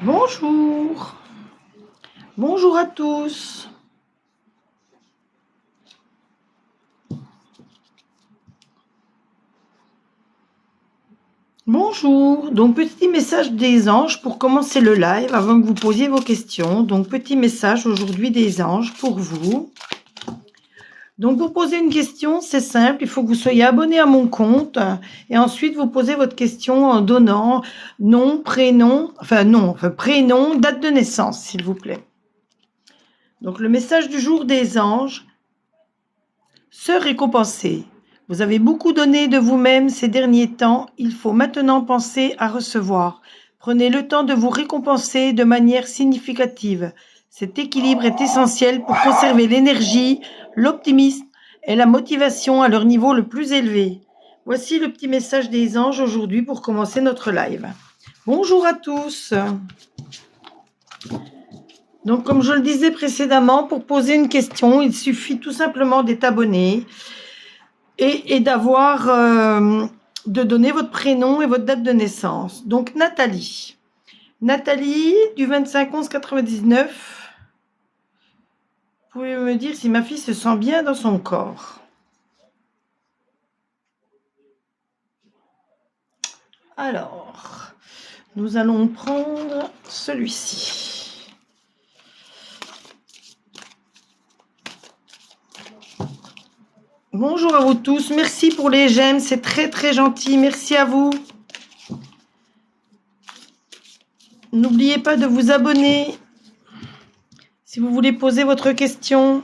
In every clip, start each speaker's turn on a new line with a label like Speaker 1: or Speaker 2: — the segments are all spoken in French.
Speaker 1: Bonjour, bonjour à tous. Bonjour, donc petit message des anges pour commencer le live avant que vous posiez vos questions. Donc petit message aujourd'hui des anges pour vous. Donc pour poser une question, c'est simple, il faut que vous soyez abonné à mon compte et ensuite vous posez votre question en donnant nom, prénom, prénom, date de naissance s'il vous plaît. Donc le message du jour des anges. Se récompenser. Vous avez beaucoup donné de vous-même ces derniers temps, il faut maintenant penser à recevoir. Prenez le temps de vous récompenser de manière significative. Cet équilibre est essentiel pour conserver l'énergie, l'optimisme et la motivation à leur niveau le plus élevé. Voici le petit message des anges aujourd'hui pour commencer notre live. Bonjour à tous. Donc, comme je le disais précédemment, pour poser une question, il suffit tout simplement d'être abonné et d'avoir de donner votre prénom et votre date de naissance. Donc Nathalie du 25/11/99. Vous pouvez me dire si ma fille se sent bien dans son corps? Alors, nous allons prendre celui-ci. Bonjour à vous tous, merci pour les j'aime, c'est très très gentil, merci à vous. N'oubliez pas de vous abonner si vous voulez poser votre question.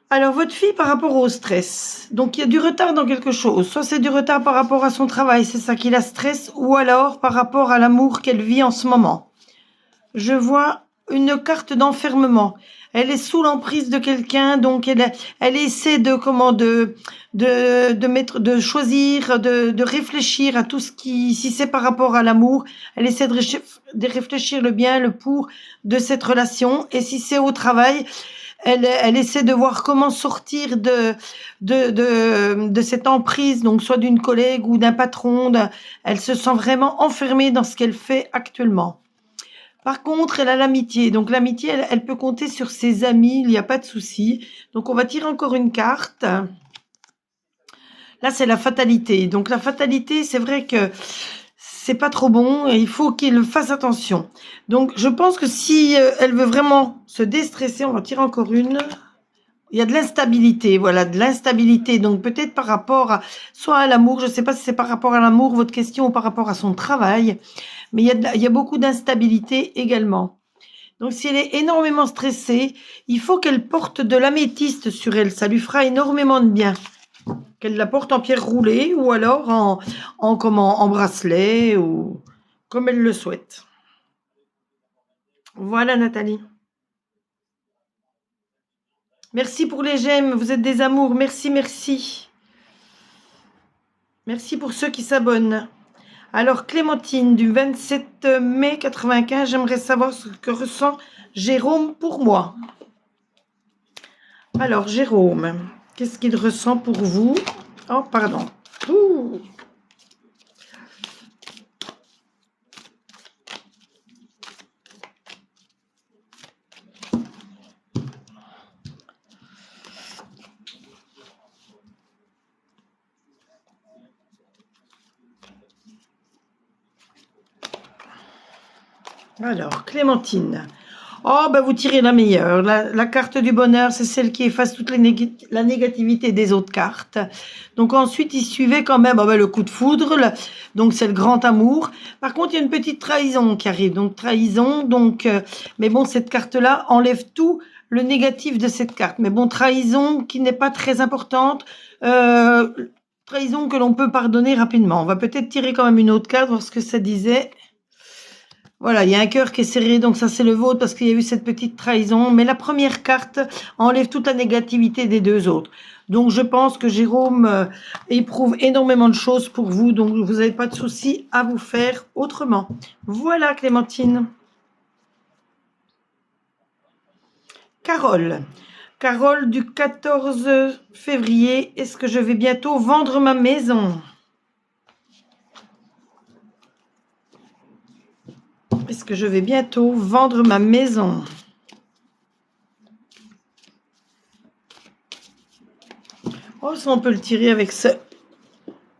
Speaker 1: Alors, votre fille par rapport au stress, donc il y a du retard dans quelque chose, soit c'est du retard par rapport à son travail, c'est ça qui la stresse, ou alors par rapport à l'amour qu'elle vit en ce moment. Je vois une carte d'enfermement. Elle est sous l'emprise de quelqu'un, donc elle essaie de choisir, de réfléchir à tout ce qui, si c'est par rapport à l'amour, elle essaie de réfléchir le bien, le pour de cette relation, et si c'est au travail, elle essaie de voir comment sortir de cette emprise, donc soit d'une collègue ou d'un patron. Elle se sent vraiment enfermée dans ce qu'elle fait actuellement. Par contre, elle a l'amitié. Donc l'amitié, elle peut compter sur ses amis, il n'y a pas de souci. Donc on va tirer encore une carte. Là, c'est la fatalité. Donc la fatalité, c'est vrai que c'est pas trop bon et il faut qu'il fasse attention. Donc je pense que si elle veut vraiment se déstresser, on va tirer encore une. Il y a de l'instabilité, voilà, de l'instabilité. Donc peut-être par rapport à soit à l'amour, je ne sais pas si c'est par rapport à l'amour votre question ou par rapport à son travail, mais il y a beaucoup d'instabilité également. Donc si elle est énormément stressée, il faut qu'elle porte de l'améthyste sur elle, ça lui fera énormément de bien. Qu'elle la porte en pierre roulée ou alors en bracelet ou comme elle le souhaite. Voilà Nathalie. Merci pour les j'aime, vous êtes des amours, merci, merci. Merci pour ceux qui s'abonnent. Alors Clémentine du 27 mai 95, j'aimerais savoir ce que ressent Jérôme pour moi. Alors Jérôme, qu'est-ce qu'il ressent pour vous? Oh pardon. Ouh. Alors Clémentine. Oh, ben vous tirez la meilleure. La carte du bonheur, c'est celle qui efface toute la négativité des autres cartes. Donc ensuite, il suivait quand même le coup de foudre. Donc c'est le grand amour. Par contre, il y a une petite trahison qui arrive. Donc trahison. Donc, mais bon, cette carte-là enlève tout le négatif de cette carte. Mais bon, trahison qui n'est pas très importante. Trahison que l'on peut pardonner rapidement. On va peut-être tirer quand même une autre carte, voir ce que ça disait. Voilà, il y a un cœur qui est serré, donc ça c'est le vôtre parce qu'il y a eu cette petite trahison. Mais la première carte enlève toute la négativité des deux autres. Donc je pense que Jérôme éprouve énormément de choses pour vous, donc vous n'avez pas de souci à vous faire autrement. Voilà Clémentine. Carole. Carole du 14 février, est-ce que je vais bientôt vendre ma maison? Est-ce que je vais bientôt vendre ma maison? Oh, ça on peut le tirer avec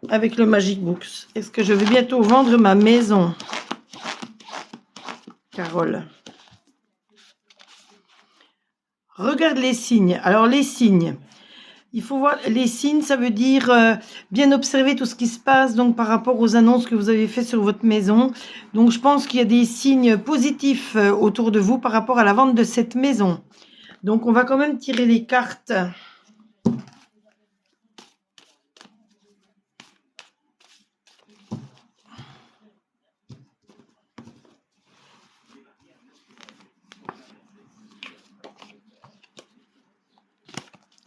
Speaker 1: avec le Magic Books. Est-ce que je vais bientôt vendre ma maison? Carole. Regarde les signes. Alors les signes, il faut voir les signes, ça veut dire bien observer tout ce qui se passe donc par rapport aux annonces que vous avez faites sur votre maison. Donc je pense qu'il y a des signes positifs autour de vous par rapport à la vente de cette maison. Donc on va quand même tirer les cartes.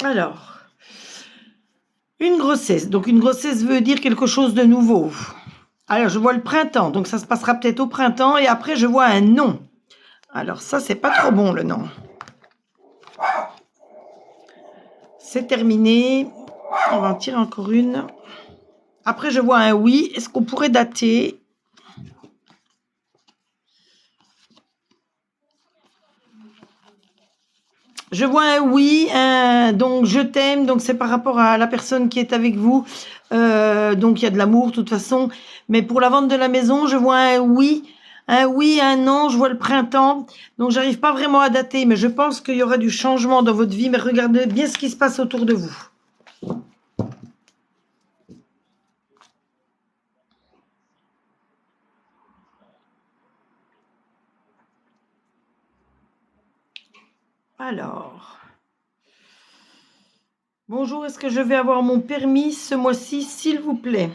Speaker 1: Alors, une grossesse. Donc une grossesse veut dire quelque chose de nouveau. Alors je vois le printemps, donc ça se passera peut-être au printemps et après je vois un non. Alors ça c'est pas trop bon le non. C'est terminé. On va en tirer encore une. Après je vois un oui. Est-ce qu'on pourrait dater? Je vois un oui, donc je t'aime, donc c'est par rapport à la personne qui est avec vous. Donc il y a de l'amour de toute façon. Mais pour la vente de la maison, je vois un oui, un non, je vois le printemps. Donc j'arrive pas vraiment à dater, mais je pense qu'il y aura du changement dans votre vie. Mais regardez bien ce qui se passe autour de vous. Alors, bonjour, est-ce que je vais avoir mon permis ce mois-ci, s'il vous plaît?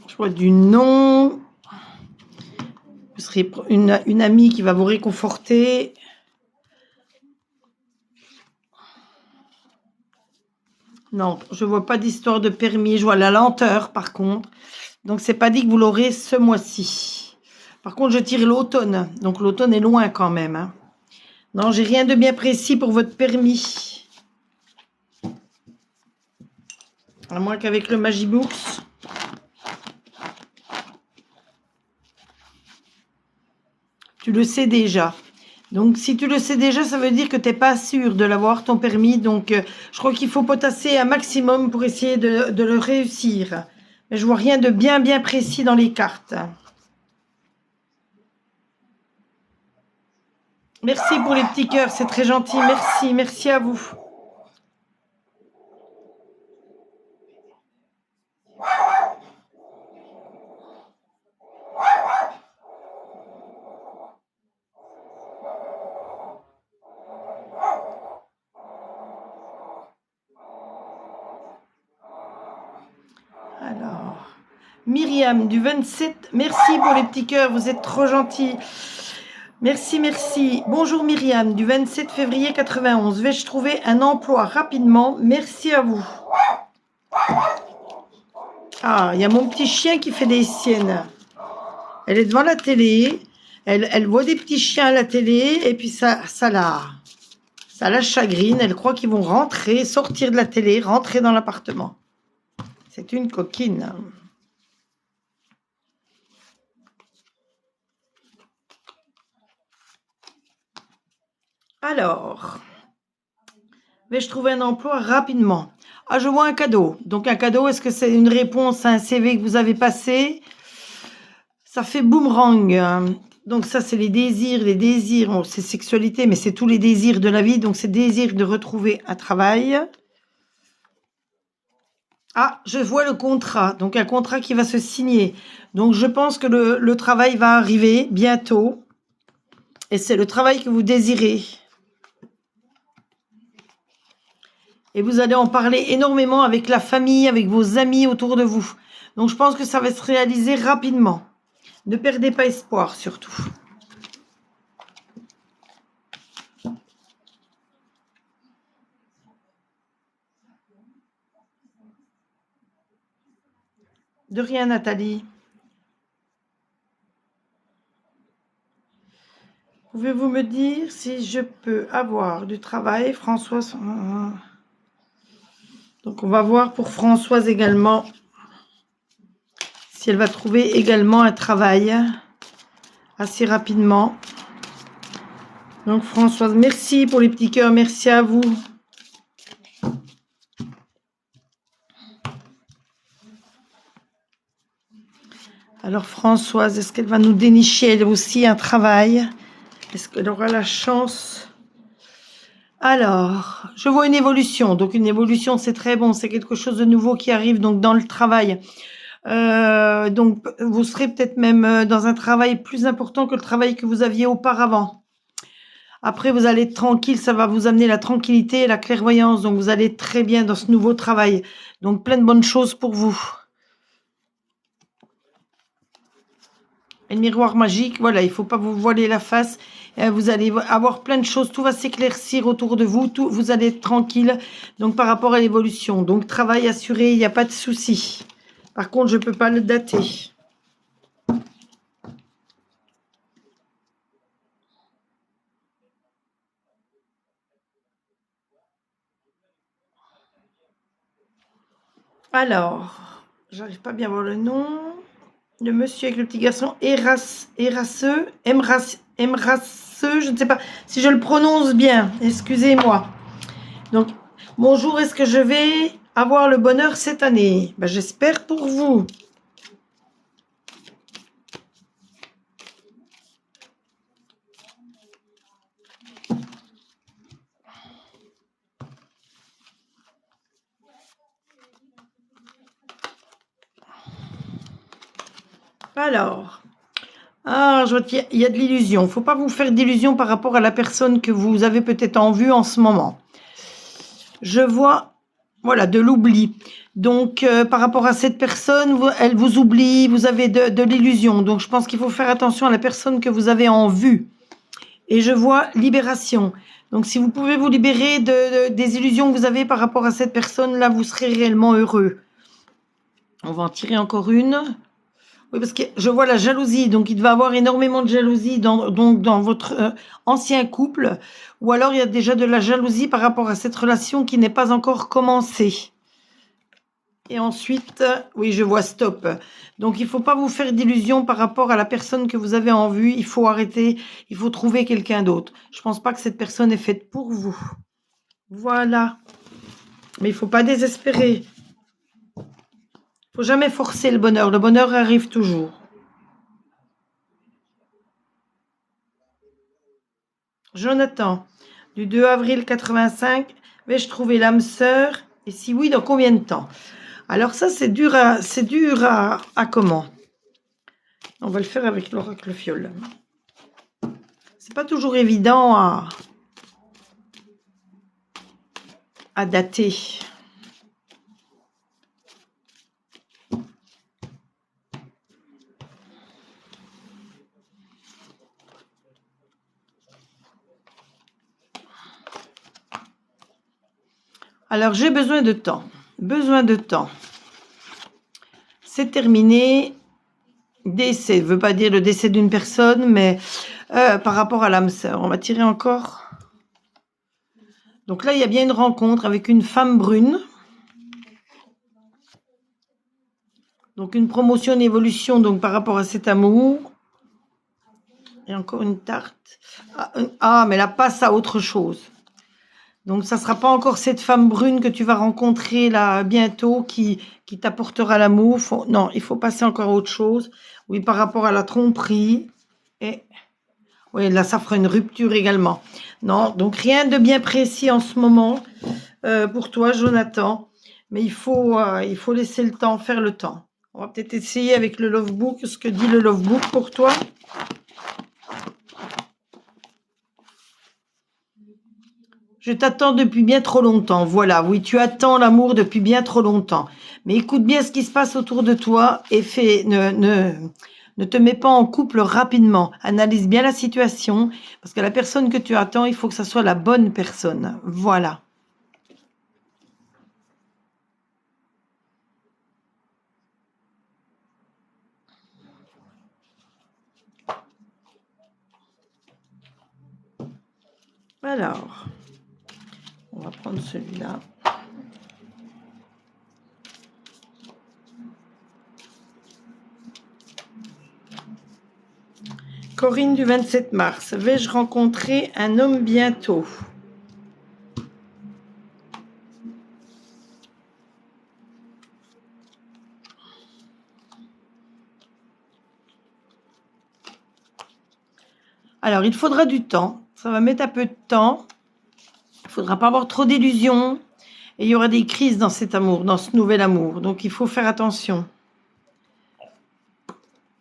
Speaker 1: Je vois du non. Vous serez une amie qui va vous réconforter. Non, je vois pas d'histoire de permis. Je vois la lenteur, par contre. Donc, c'est pas dit que vous l'aurez ce mois-ci. Par contre, je tire l'automne. Donc, l'automne est loin quand même. Hein. Non, j'ai rien de bien précis pour votre permis. À moins qu'avec le Magibooks. Tu le sais déjà. Donc, si tu le sais déjà, ça veut dire que tu n'es pas sûr de l'avoir, ton permis. Donc, je crois qu'il faut potasser un maximum pour essayer de le réussir. Mais je vois rien de bien précis dans les cartes. Merci pour les petits cœurs, c'est très gentil. Merci à vous. Alors, Myriam du 27, merci pour les petits cœurs, vous êtes trop gentils. Merci. Bonjour Myriam du 27 février 91. Vais-je trouver un emploi rapidement? Merci à vous. Ah, il y a mon petit chien qui fait des siennes. Elle est devant la télé. Elle voit des petits chiens à la télé et puis ça la chagrine. Elle croit qu'ils vont rentrer, sortir de la télé, rentrer dans l'appartement. C'est une coquine. Alors, vais-je trouver un emploi rapidement? Ah, je vois un cadeau. Donc, un cadeau, est-ce que c'est une réponse à un CV que vous avez passé? Ça fait boomerang. Donc, ça, c'est les désirs. Bon, c'est sexualité, mais c'est tous les désirs de la vie. Donc, c'est désir de retrouver un travail. Ah, je vois le contrat. Donc, un contrat qui va se signer. Donc, je pense que le travail va arriver bientôt. Et c'est le travail que vous désirez. Et vous allez en parler énormément avec la famille, avec vos amis autour de vous. Donc, je pense que ça va se réaliser rapidement. Ne perdez pas espoir, surtout. De rien, Nathalie. Pouvez-vous me dire si je peux avoir du travail, Françoise? Donc, on va voir pour Françoise également si elle va trouver également un travail assez rapidement. Donc, Françoise, merci pour les petits cœurs. Merci à vous. Alors, Françoise, est-ce qu'elle va nous dénicher elle aussi un travail? Est-ce qu'elle aura la chance? Alors, je vois une évolution. Donc, une évolution, c'est très bon. C'est quelque chose de nouveau qui arrive donc dans le travail. Donc, vous serez peut-être même dans un travail plus important que le travail que vous aviez auparavant. Après, vous allez être tranquille. Ça va vous amener la tranquillité et la clairvoyance. Donc, vous allez être très bien dans ce nouveau travail. Donc, plein de bonnes choses pour vous. Et le miroir magique, voilà, il ne faut pas vous voiler la face. Vous allez avoir plein de choses, tout va s'éclaircir autour de vous, tout, vous allez être tranquille. Donc par rapport à l'évolution, donc travail assuré, il n'y a pas de souci. Par contre, je ne peux pas le dater. Alors, j'arrive pas bien à voir le nom. Le monsieur avec le petit garçon, Emrasseux, je ne sais pas si je le prononce bien, excusez-moi. Donc, bonjour, est-ce que je vais avoir le bonheur cette année? Ben, j'espère pour vous. Alors, je vois qu'il y a de l'illusion. Il ne faut pas vous faire d'illusion par rapport à la personne que vous avez peut-être en vue en ce moment. Je vois, voilà, de l'oubli. Donc, par rapport à cette personne, elle vous oublie, vous avez de l'illusion. Donc, je pense qu'il faut faire attention à la personne que vous avez en vue. Et je vois libération. Donc, si vous pouvez vous libérer des illusions que vous avez par rapport à cette personne-là, vous serez réellement heureux. On va en tirer encore une. Oui, parce que je vois la jalousie, donc il devait avoir énormément de jalousie dans votre ancien couple, ou alors il y a déjà de la jalousie par rapport à cette relation qui n'est pas encore commencée. Et ensuite, oui, je vois stop. Donc il ne faut pas vous faire d'illusions par rapport à la personne que vous avez en vue, il faut arrêter, il faut trouver quelqu'un d'autre. Je ne pense pas que cette personne est faite pour vous. Voilà. Mais il ne faut pas désespérer. Il ne faut jamais forcer le bonheur arrive toujours. Jonathan, du 2 avril 85, vais-je trouver l'âme sœur? Et si oui, dans combien de temps? Alors ça, c'est dur à comment? On va le faire avec l'oracle fiole. C'est pas toujours évident à dater. Alors, j'ai besoin de temps. Besoin de temps. C'est terminé. Décès. Ne veut pas dire le décès d'une personne, mais par rapport à l'âme sœur. On va tirer encore. Donc là, il y a bien une rencontre avec une femme brune. Donc une promotion, une évolution donc par rapport à cet amour. Et encore une tarte. Mais là, passe à autre chose. Donc, ça ne sera pas encore cette femme brune que tu vas rencontrer là bientôt qui t'apportera l'amour. Non, il faut passer encore à autre chose. Oui, par rapport à la tromperie. Et oui, là, ça fera une rupture également. Non, donc rien de bien précis en ce moment pour toi, Jonathan. Mais il faut laisser le temps, faire le temps. On va peut-être essayer avec le Love Book, ce que dit le Love Book pour toi. Je t'attends depuis bien trop longtemps. Voilà, oui, tu attends l'amour depuis bien trop longtemps. Mais écoute bien ce qui se passe autour de toi et ne te mets pas en couple rapidement. Analyse bien la situation parce que la personne que tu attends, il faut que ça soit la bonne personne. Voilà. Alors, on va prendre celui-là. Corinne du 27 mars. Vais-je rencontrer un homme bientôt? Alors, il faudra du temps. Ça va mettre un peu de temps. Il ne faudra pas avoir trop d'illusions. Et il y aura des crises dans cet amour, dans ce nouvel amour. Donc, il faut faire attention.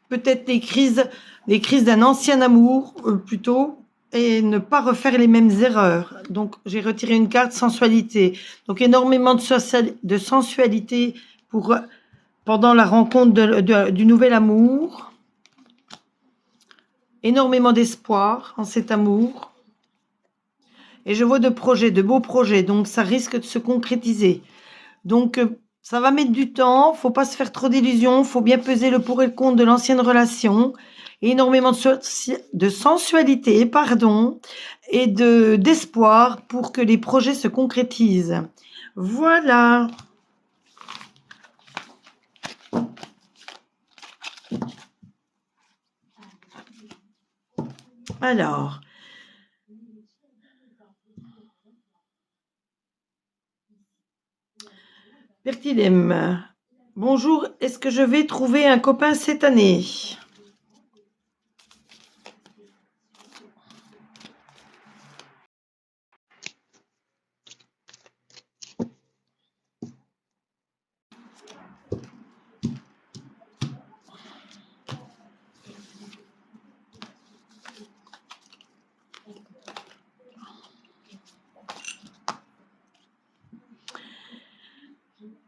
Speaker 1: Peut-être des crises d'un ancien amour, plutôt, et ne pas refaire les mêmes erreurs. Donc, j'ai retiré une carte sensualité. Donc, énormément de sensualité pendant la rencontre du nouvel amour. Énormément d'espoir en cet amour. Et je vois de beaux projets, donc ça risque de se concrétiser. Donc, ça va mettre du temps, faut pas se faire trop d'illusions, faut bien peser le pour et le contre de l'ancienne relation. Énormément de sensualité, pardon, et d'espoir pour que les projets se concrétisent. Voilà. Alors, Bertilem, bonjour, est-ce que je vais trouver un copain cette année?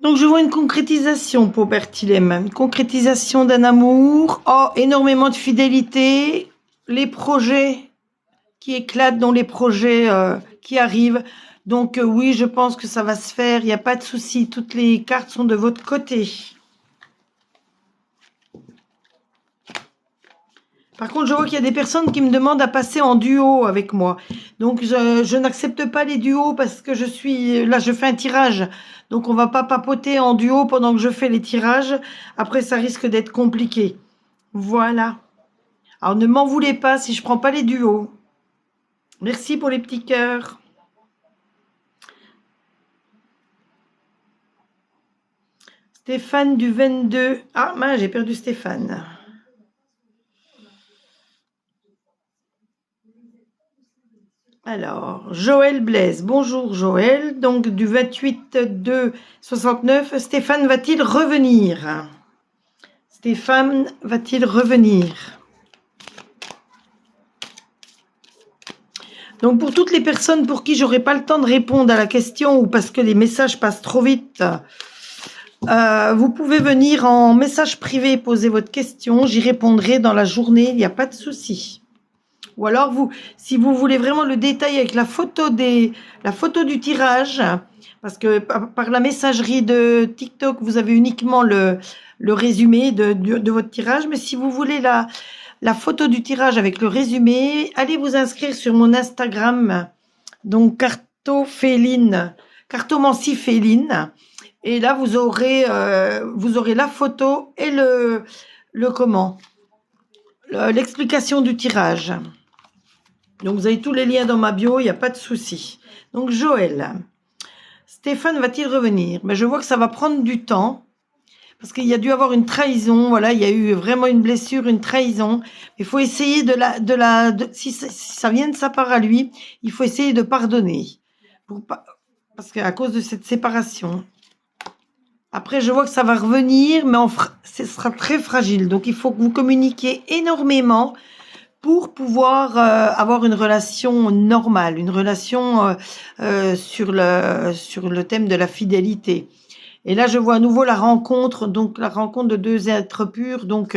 Speaker 1: Donc, je vois une concrétisation pour Bertilem, une concrétisation d'un amour, énormément de fidélité, les projets qui éclatent, dont les projets qui arrivent. Donc, oui, je pense que ça va se faire, il n'y a pas de souci, toutes les cartes sont de votre côté. Par contre, je vois qu'il y a des personnes qui me demandent à passer en duo avec moi. Donc, je n'accepte pas les duos parce que là, je fais un tirage. Donc, on va pas papoter en duo pendant que je fais les tirages. Après, ça risque d'être compliqué. Voilà. Alors, ne m'en voulez pas si je prends pas les duos. Merci pour les petits cœurs. Stéphane du 22. Ah, mince, j'ai perdu Stéphane. Alors, Joël Blaise. Bonjour Joël. Donc, du 28/2/69, Stéphane va-t-il revenir? Stéphane va-t-il revenir? Donc, pour toutes les personnes pour qui j'aurai pas le temps de répondre à la question ou parce que les messages passent trop vite, vous pouvez venir en message privé poser votre question. J'y répondrai dans la journée, il n'y a pas de souci. Ou alors, si vous voulez vraiment le détail avec la photo du tirage, parce que par la messagerie de TikTok, vous avez uniquement le résumé de votre tirage. Mais si vous voulez la photo du tirage avec le résumé, allez vous inscrire sur mon Instagram, donc Cartomancie Féline. Et là, vous aurez la photo et l'explication du tirage. Donc, vous avez tous les liens dans ma bio, il n'y a pas de souci. Donc, Joël, Stéphane va-t-il revenir? Mais je vois que ça va prendre du temps, parce qu'il y a dû avoir une trahison. Voilà, il y a eu vraiment une blessure, une trahison. Il faut essayer si ça vient de sa part à lui, il faut essayer de pardonner. Parce qu'à cause de cette séparation. Après, je vois que ça va revenir, mais ce sera très fragile. Donc, il faut que vous communiquiez énormément pour pouvoir avoir une relation normale, une relation sur le thème de la fidélité. Et là, je vois à nouveau la rencontre, donc la rencontre de deux êtres purs. Donc,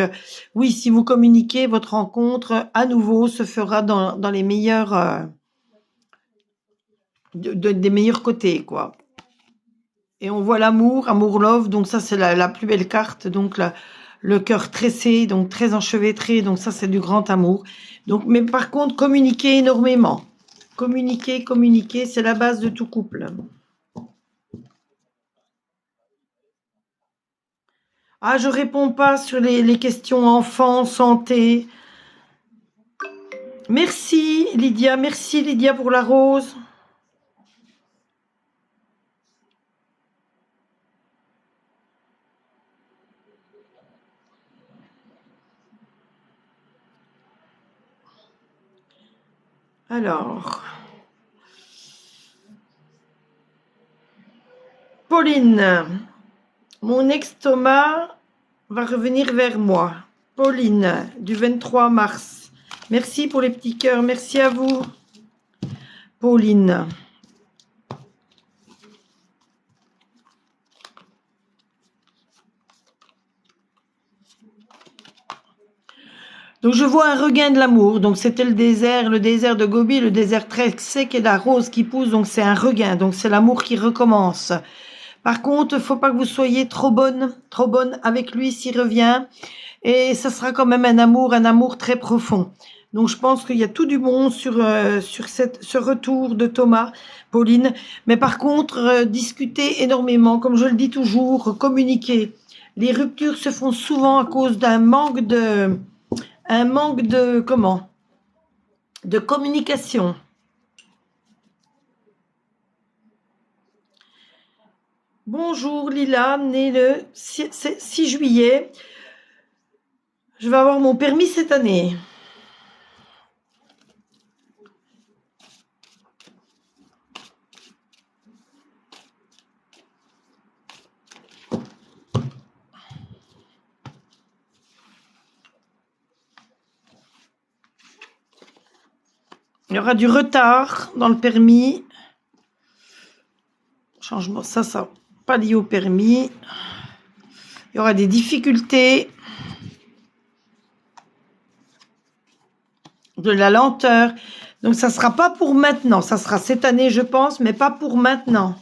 Speaker 1: oui, si vous communiquez, votre rencontre, à nouveau, se fera dans les meilleurs, des meilleurs côtés, quoi. Et on voit l'amour, amour love, donc ça, c'est la plus belle carte. Donc, le cœur tressé, donc très enchevêtré, donc ça, c'est du grand amour. Donc, mais par contre, communiquer énormément. Communiquer, c'est la base de tout couple. Ah, je réponds pas sur les questions enfants, santé. Merci Lydia pour la rose. Alors, Pauline, mon ex-Thomas va revenir vers moi. Pauline, du 23 mars. Merci pour les petits cœurs, merci à vous. Pauline. Donc je vois un regain de l'amour. Donc c'était le désert de Gobi, le désert très sec et la rose qui pousse. Donc c'est un regain. Donc c'est l'amour qui recommence. Par contre, il faut pas que vous soyez trop bonne avec lui s'il revient. Et ça sera quand même un amour très profond. Donc je pense qu'il y a tout du bon sur ce retour de Thomas, Pauline. Mais par contre, discutez énormément, comme je le dis toujours, communiquer. Les ruptures se font souvent à cause d'un manque de comment? De communication. Bonjour Lila, née le 6 juillet. Je vais avoir mon permis cette année. Il y aura du retard dans le permis. Changement, ça, pas lié au permis. Il y aura des difficultés, de la lenteur. Donc, ça sera pas pour maintenant. Ça sera cette année, je pense, mais pas pour maintenant.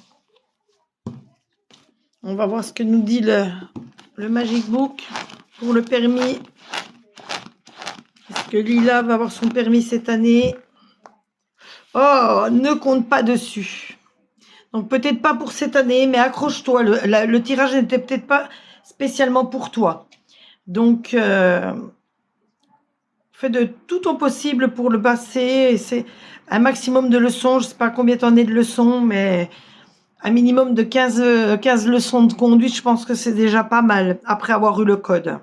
Speaker 1: On va voir ce que nous dit le Magic Book pour le permis. Est-ce que Lila va avoir son permis cette année? Oh, ne compte pas dessus. Donc, peut-être pas pour cette année, mais accroche-toi. Le tirage n'était peut-être pas spécialement pour toi. Donc, fais de tout ton possible pour le passer. C'est un maximum de leçons. Je ne sais pas combien t'en es de leçons, mais un minimum de 15 leçons de conduite, je pense que c'est déjà pas mal après avoir eu le code.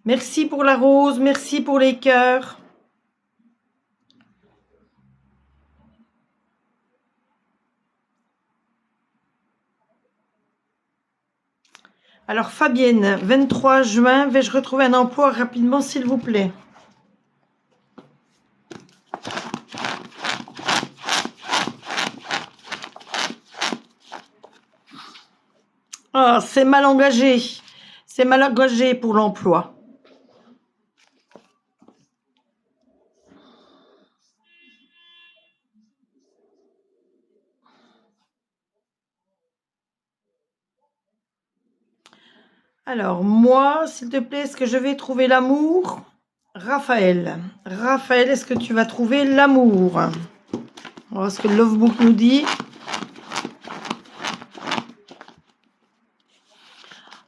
Speaker 1: Merci pour la rose, merci pour les cœurs. Alors Fabienne, 23 juin, vais-je retrouver un emploi rapidement s'il vous plaît? Ah, c'est mal engagé. C'est mal engagé pour l'emploi. Alors, moi, s'il te plaît, est-ce que je vais trouver l'amour? Raphaël. Raphaël, est-ce que tu vas trouver l'amour? On va voir ce que le Lovebook nous dit.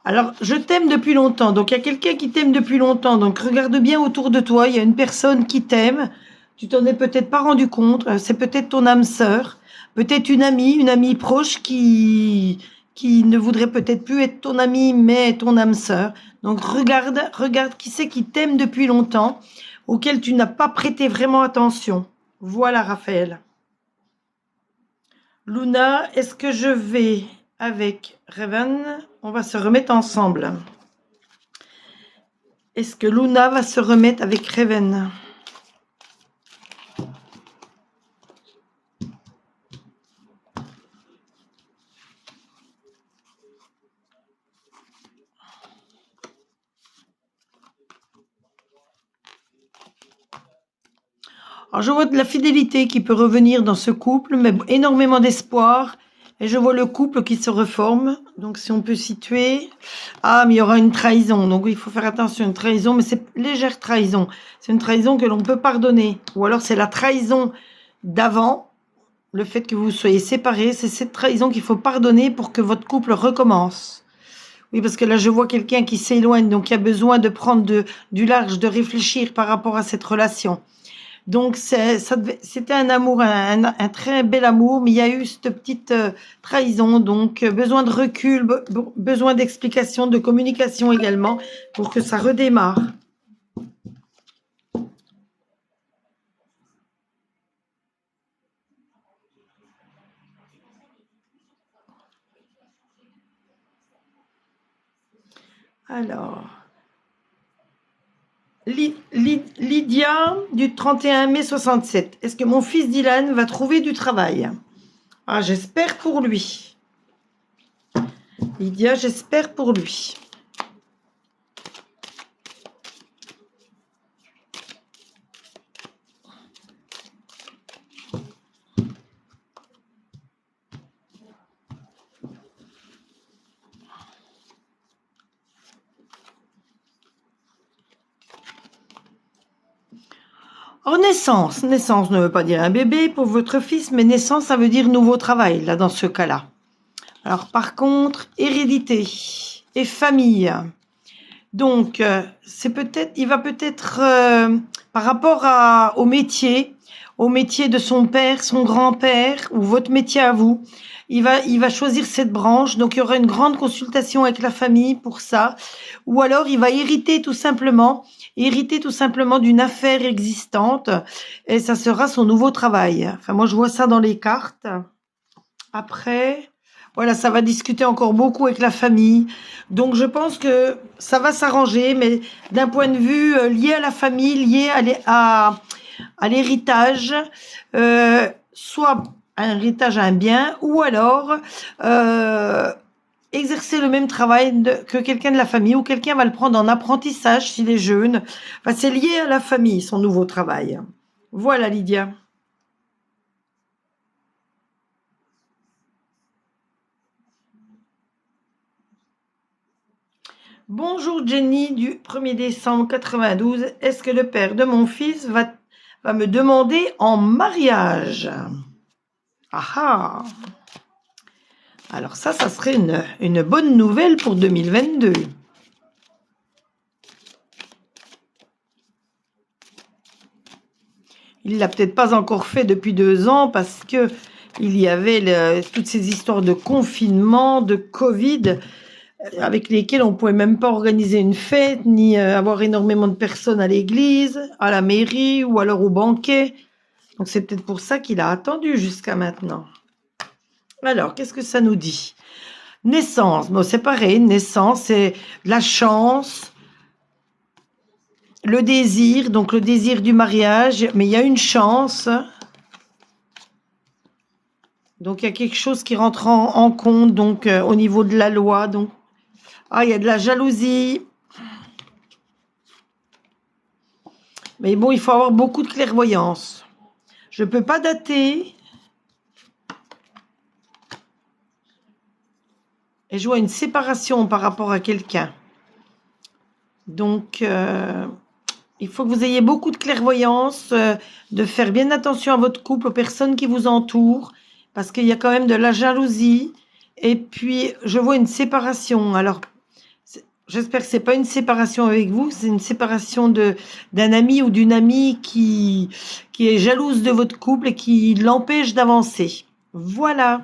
Speaker 1: Alors, je t'aime depuis longtemps. Donc, il y a quelqu'un qui t'aime depuis longtemps. Donc, regarde bien autour de toi. Il y a une personne qui t'aime. Tu t'en es peut-être pas rendu compte. C'est peut-être ton âme sœur. Peut-être une amie proche qui ne voudrait peut-être plus être ton amie, mais ton âme sœur. Donc, regarde qui c'est qui t'aime depuis longtemps, auquel tu n'as pas prêté vraiment attention. Voilà, Raphaël. Luna, est-ce que je vais avec Revan? On va se remettre ensemble. Est-ce que Luna va se remettre avec Raven? Alors, je vois de la fidélité qui peut revenir dans ce couple, mais énormément d'espoir. Et je vois le couple qui se reforme. Donc, si on peut situer... Ah, mais il y aura une trahison. Donc, il faut faire attention. Une trahison, mais c'est légère trahison. C'est une trahison que l'on peut pardonner. Ou alors, c'est la trahison d'avant. Le fait que vous soyez séparés, c'est cette trahison qu'il faut pardonner pour que votre couple recommence. Oui, parce que là, je vois quelqu'un qui s'éloigne. Donc, il y a besoin de prendre du large, de réfléchir par rapport à cette relation. Donc, c'était un amour, un très bel amour, mais il y a eu cette petite trahison. Donc, besoin de recul, besoin d'explication, de communication également, pour que ça redémarre. Alors, Lydia du 31 mai 67. Est-ce que mon fils Dylan va trouver du travail? Ah, j'espère pour lui. Lydia, j'espère pour lui. Or, naissance. Naissance ne veut pas dire un bébé pour votre fils, mais naissance, ça veut dire nouveau travail, là, dans ce cas-là. Alors, par contre, hérédité et famille. Donc, c'est peut-être, il va peut-être, par rapport au métier de son père, son grand-père, ou votre métier à vous, il va choisir cette branche. Donc, il y aura une grande consultation avec la famille pour ça. Ou alors, il va hériter tout simplement d'une affaire existante, et ça sera son nouveau travail. Enfin, moi, je vois ça dans les cartes. Après, voilà, ça va discuter encore beaucoup avec la famille. Donc, je pense que ça va s'arranger, mais d'un point de vue lié à la famille, lié à l'héritage, soit un héritage à un bien, ou alors exercer le même travail que quelqu'un de la famille, ou quelqu'un va le prendre en apprentissage s'il est jeune. Enfin, c'est lié à la famille, son nouveau travail. Voilà, Lydia. Bonjour Jenny du 1er décembre 92. Est-ce que le père de mon fils va me demander en mariage? Ah ah. Alors ça serait une bonne nouvelle pour 2022. Il l'a peut-être pas encore fait depuis 2 ans parce que il y avait toutes ces histoires de confinement, de Covid, avec lesquels on pouvait même pas organiser une fête, ni avoir énormément de personnes à l'église, à la mairie ou alors au banquet. Donc c'est peut-être pour ça qu'il a attendu jusqu'à maintenant. Alors, qu'est-ce que ça nous dit? Naissance, bon, c'est pareil, naissance, c'est la chance, le désir, donc le désir du mariage, mais il y a une chance. Donc il y a quelque chose qui rentre en compte, donc au niveau de la loi. Donc, ah, il y a de la jalousie. Mais bon, il faut avoir beaucoup de clairvoyance. Je ne peux pas dater. Et je vois une séparation par rapport à quelqu'un. Donc, il faut que vous ayez beaucoup de clairvoyance, de faire bien attention à votre couple, aux personnes qui vous entourent, parce qu'il y a quand même de la jalousie. Et puis, je vois une séparation. Alors, j'espère que c'est pas une séparation avec vous, c'est une séparation d'un ami ou d'une amie qui est jalouse de votre couple et qui l'empêche d'avancer. Voilà.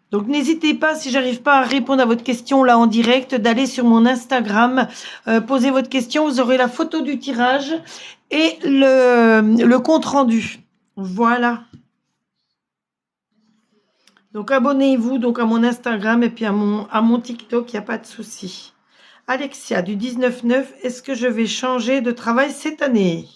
Speaker 1: Donc n'hésitez pas, si j'arrive pas à répondre à votre question là en direct, d'aller sur mon Instagram, poser votre question, vous aurez la photo du tirage et le compte rendu. Voilà. Donc abonnez-vous donc à mon Instagram et puis à mon TikTok, il n'y a pas de souci. Alexia du 19-9, est-ce que je vais changer de travail cette année?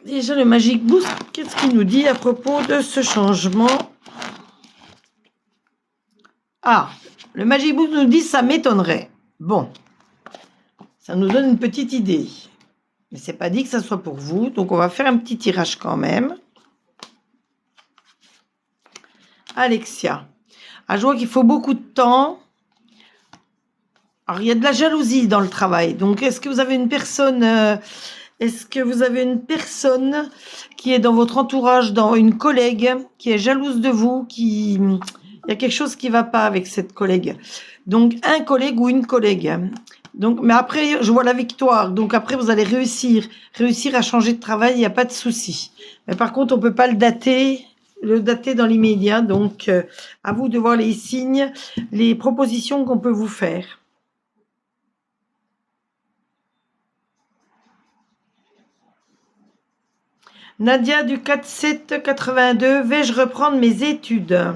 Speaker 1: Déjà le Magic Boost, qu'est-ce qu'il nous dit à propos de ce changement? Ah, le Magic Boost nous dit ça m'étonnerait. Bon, ça nous donne une petite idée. Mais c'est pas dit que ça soit pour vous, donc on va faire un petit tirage quand même. Alexia. Ah, je vois qu'il faut beaucoup de temps. Alors, il y a de la jalousie dans le travail. Donc, est-ce que vous avez une personne... qui est dans votre entourage, dans une collègue, qui est jalouse de vous, il y a quelque chose qui ne va pas avec cette collègue. Donc, un collègue ou une collègue. Donc, mais après, je vois la victoire. Donc, après, vous allez réussir à changer de travail, il n'y a pas de souci. Mais par contre, on peut pas le dater dans l'immédiat. Donc, à vous de voir les signes, les propositions qu'on peut vous faire. Nadia du 4-7-82, vais-je reprendre mes études?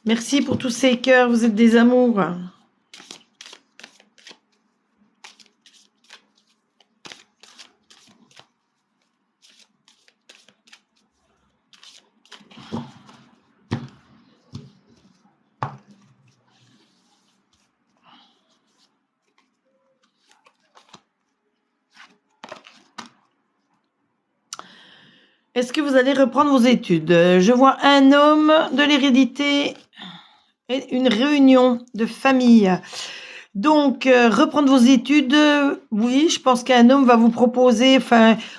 Speaker 1: Merci pour tous ces cœurs, vous êtes des amours. Est-ce que vous allez reprendre vos études? Je vois un homme, de l'hérédité et une réunion de famille. Donc, reprendre vos études, oui, je pense qu'un homme va vous proposer,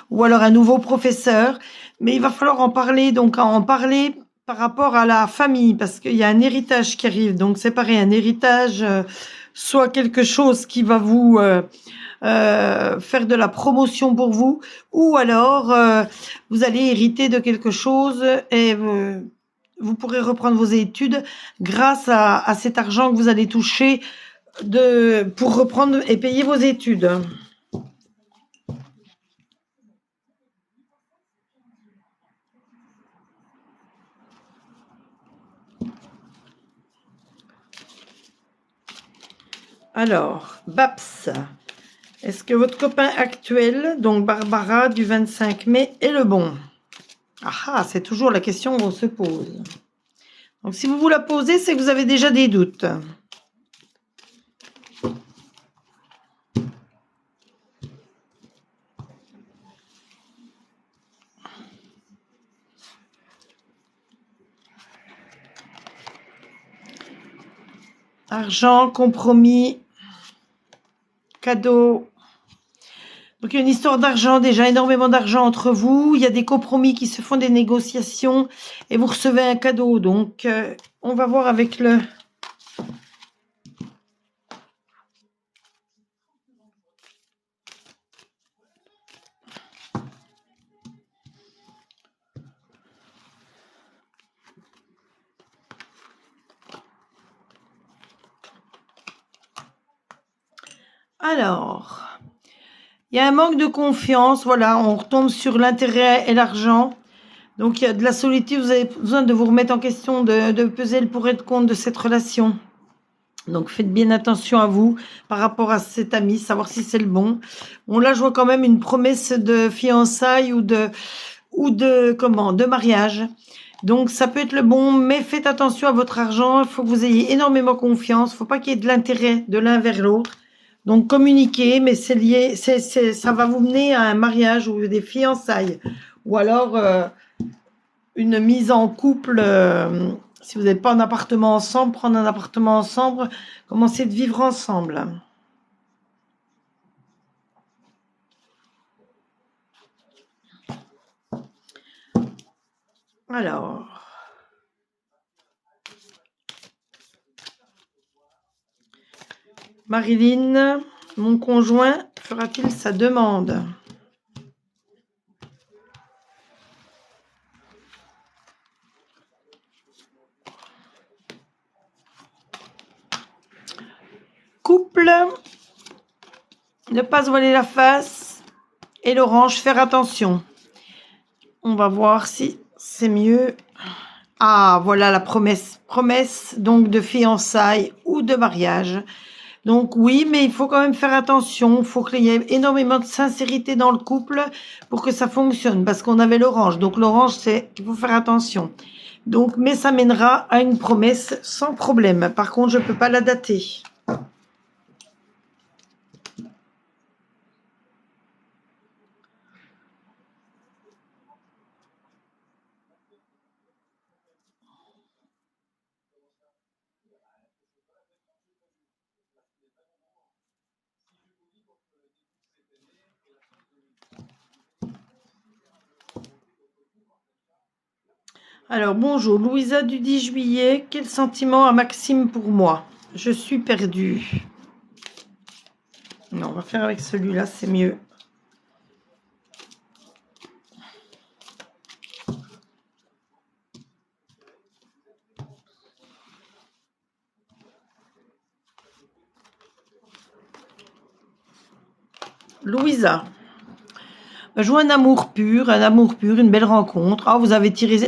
Speaker 1: ou alors un nouveau professeur, mais il va falloir en parler, donc en parler par rapport à la famille, parce qu'il y a un héritage qui arrive. Donc, c'est pareil, un héritage, soit quelque chose qui va vous faire de la promotion pour vous, ou alors vous allez hériter de quelque chose et vous pourrez reprendre vos études grâce à cet argent que vous allez toucher pour reprendre et payer vos études. Alors, Babs, est-ce que votre copain actuel, donc Barbara du 25 mai, est le bon? Ah, c'est toujours la question qu'on se pose. Donc, si vous vous la posez, c'est que vous avez déjà des doutes. Argent, compromis, cadeau. Donc, il y a une histoire d'argent, déjà énormément d'argent entre vous. Il y a des compromis qui se font, des négociations, et vous recevez un cadeau. Donc, on va voir avec le... Alors, il y a un manque de confiance. Voilà, on retombe sur l'intérêt et l'argent. Donc, il y a de la solitude. Vous avez besoin de vous remettre en question, de peser le pour et le contre de cette relation. Donc, faites bien attention à vous par rapport à cet ami, savoir si c'est le bon. Bon, là, je vois quand même une promesse de fiançailles ou de mariage. Donc, ça peut être le bon, mais faites attention à votre argent. Il faut que vous ayez énormément confiance. Il ne faut pas qu'il y ait de l'intérêt de l'un vers l'autre. Donc, communiquez, mais c'est lié, ça va vous mener à un mariage ou des fiançailles. Ou alors, une mise en couple, si vous n'êtes pas en appartement ensemble, prendre un appartement ensemble, commencer de vivre ensemble. Alors, Marilyn, mon conjoint fera-t-il sa demande? bleu, ne pas se voiler la face. Et l'orange, faire attention. On va voir si c'est mieux. Ah, voilà la promesse. Promesse donc de fiançailles ou de mariage. Donc oui, mais il faut quand même faire attention. Il faut qu'il y ait énormément de sincérité dans le couple pour que ça fonctionne. Parce qu'on avait l'orange. Donc l'orange, c'est qu'il faut faire attention. Donc, mais ça mènera à une promesse sans problème. Par contre, je ne peux pas la dater. Alors, bonjour, Louisa du 10 juillet. Quel sentiment a Maxime pour moi? Je suis perdue. Non, on va faire avec celui-là, c'est mieux. Louisa. Je vois un amour pur, une belle rencontre. Ah, vous avez tiré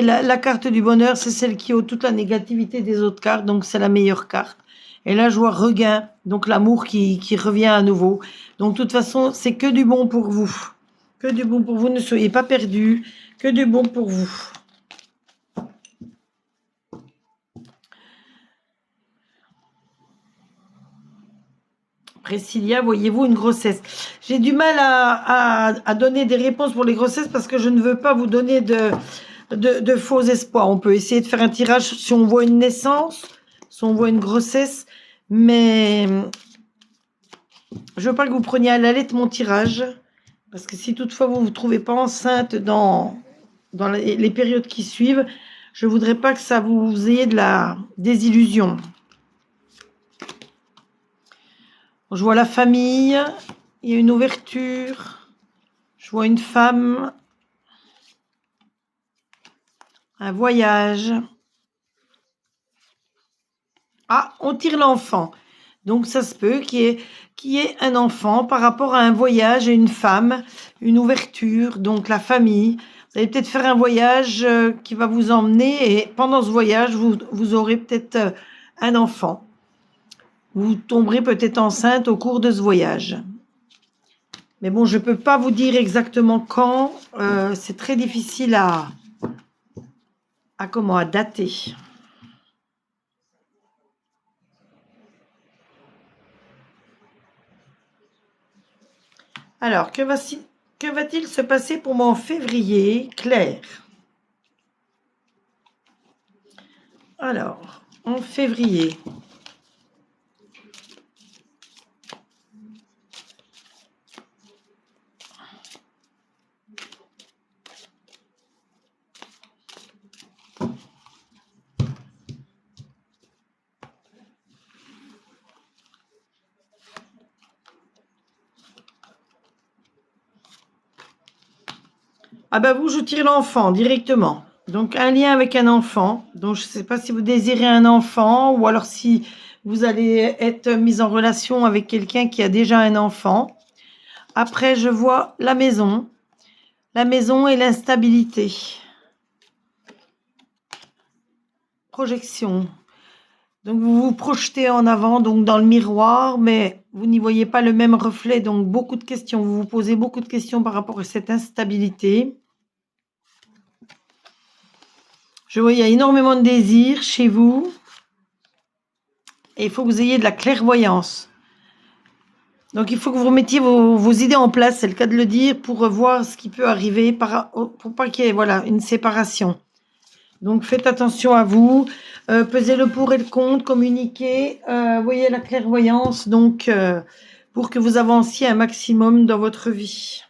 Speaker 1: la carte du bonheur, c'est celle qui a toute la négativité des autres cartes, donc c'est la meilleure carte. Et là, je vois regain, donc l'amour qui revient à nouveau. Donc, de toute façon, c'est que du bon pour vous. Que du bon pour vous, ne soyez pas perdus. Que du bon pour vous. Priscilla, voyez-vous une grossesse? J'ai du mal à donner des réponses pour les grossesses parce que je ne veux pas vous donner de faux espoirs. On peut essayer de faire un tirage si on voit une naissance, si on voit une grossesse, mais je veux pas que vous preniez à la lettre mon tirage parce que si toutefois vous vous trouvez pas enceinte dans les périodes qui suivent, je voudrais pas que ça vous ayez de la désillusion. Je vois la famille, il y a une ouverture, je vois une femme, un voyage. Ah, on tire l'enfant. Donc ça se peut qu'il y ait un enfant par rapport à un voyage et une femme, une ouverture, donc la famille. Vous allez peut-être faire un voyage qui va vous emmener et pendant ce voyage, vous aurez peut-être un enfant. Vous tomberez peut-être enceinte au cours de ce voyage. Mais bon, je ne peux pas vous dire exactement quand. C'est très difficile à dater. Alors, que va-t-il se passer pour moi en février, Claire? Alors, en février. Ah ben vous, je tire l'enfant directement. Donc un lien avec un enfant. Donc je ne sais pas si vous désirez un enfant ou alors si vous allez être mise en relation avec quelqu'un qui a déjà un enfant. Après, je vois la maison. La maison et l'instabilité. Projection. Donc vous vous projetez en avant, donc dans le miroir, mais vous n'y voyez pas le même reflet. Donc beaucoup de questions. Vous vous posez beaucoup de questions par rapport à cette instabilité. Je vois, il y a énormément de désirs chez vous. Et il faut que vous ayez de la clairvoyance. Donc, il faut que vous remettiez vos idées en place, c'est le cas de le dire, pour voir ce qui peut arriver, pour pas qu'il y ait voilà, une séparation. Donc, faites attention à vous, pesez le pour et le contre, communiquez, voyez la clairvoyance, donc, pour que vous avanciez un maximum dans votre vie.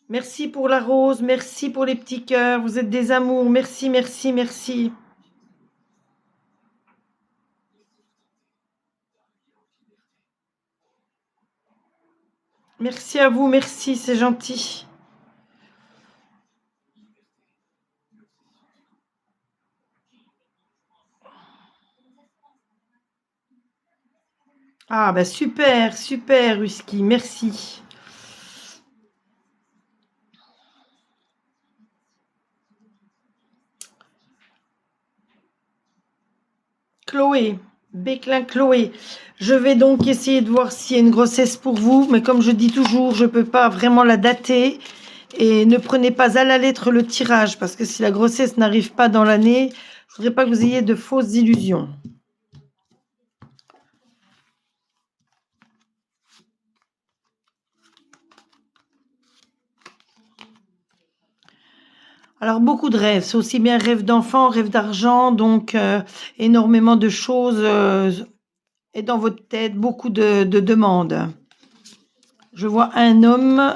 Speaker 1: Merci pour la rose, merci pour les petits cœurs, vous êtes des amours, merci, merci, merci. Merci à vous, merci, c'est gentil. Ah, bah super, super, Husky, merci. Chloé, Béclin Chloé. Je vais donc essayer de voir s'il y a une grossesse pour vous, mais comme je dis toujours, je ne peux pas vraiment la dater. Et ne prenez pas à la lettre le tirage, parce que si la grossesse n'arrive pas dans l'année, je ne voudrais pas que vous ayez de fausses illusions. Alors, beaucoup de rêves. C'est aussi bien rêve d'enfant, rêve d'argent, donc énormément de choses et dans votre tête, beaucoup de demandes. Je vois un homme,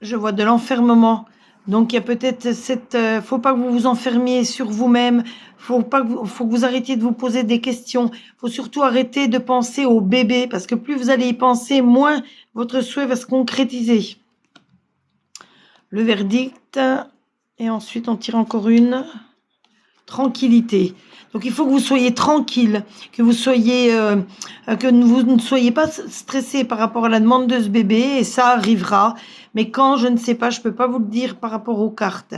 Speaker 1: je vois de l'enfermement. Donc, il y a peut-être cette... faut pas que vous vous enfermiez sur vous-même. Faut que vous arrêtiez de vous poser des questions. Faut surtout arrêter de penser au bébé, parce que plus vous allez y penser, moins votre souhait va se concrétiser. Le verdict. Et ensuite, on tire encore une. Tranquillité. Donc il faut que vous soyez tranquille, que vous soyez, que vous ne soyez pas stressé par rapport à la demande de ce bébé, et ça arrivera. Mais quand, je ne sais pas, je peux pas vous le dire par rapport aux cartes.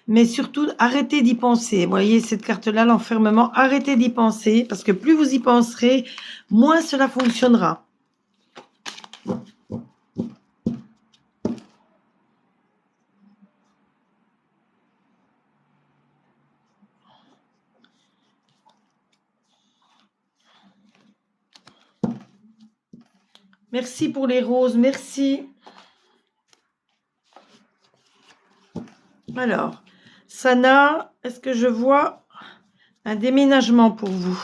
Speaker 1: Mais surtout, arrêtez d'y penser. Vous voyez cette carte-là, l'enfermement, arrêtez d'y penser, parce que plus vous y penserez, moins cela fonctionnera. Merci pour les roses, merci. Alors, Sana, est-ce que je vois un déménagement pour vous?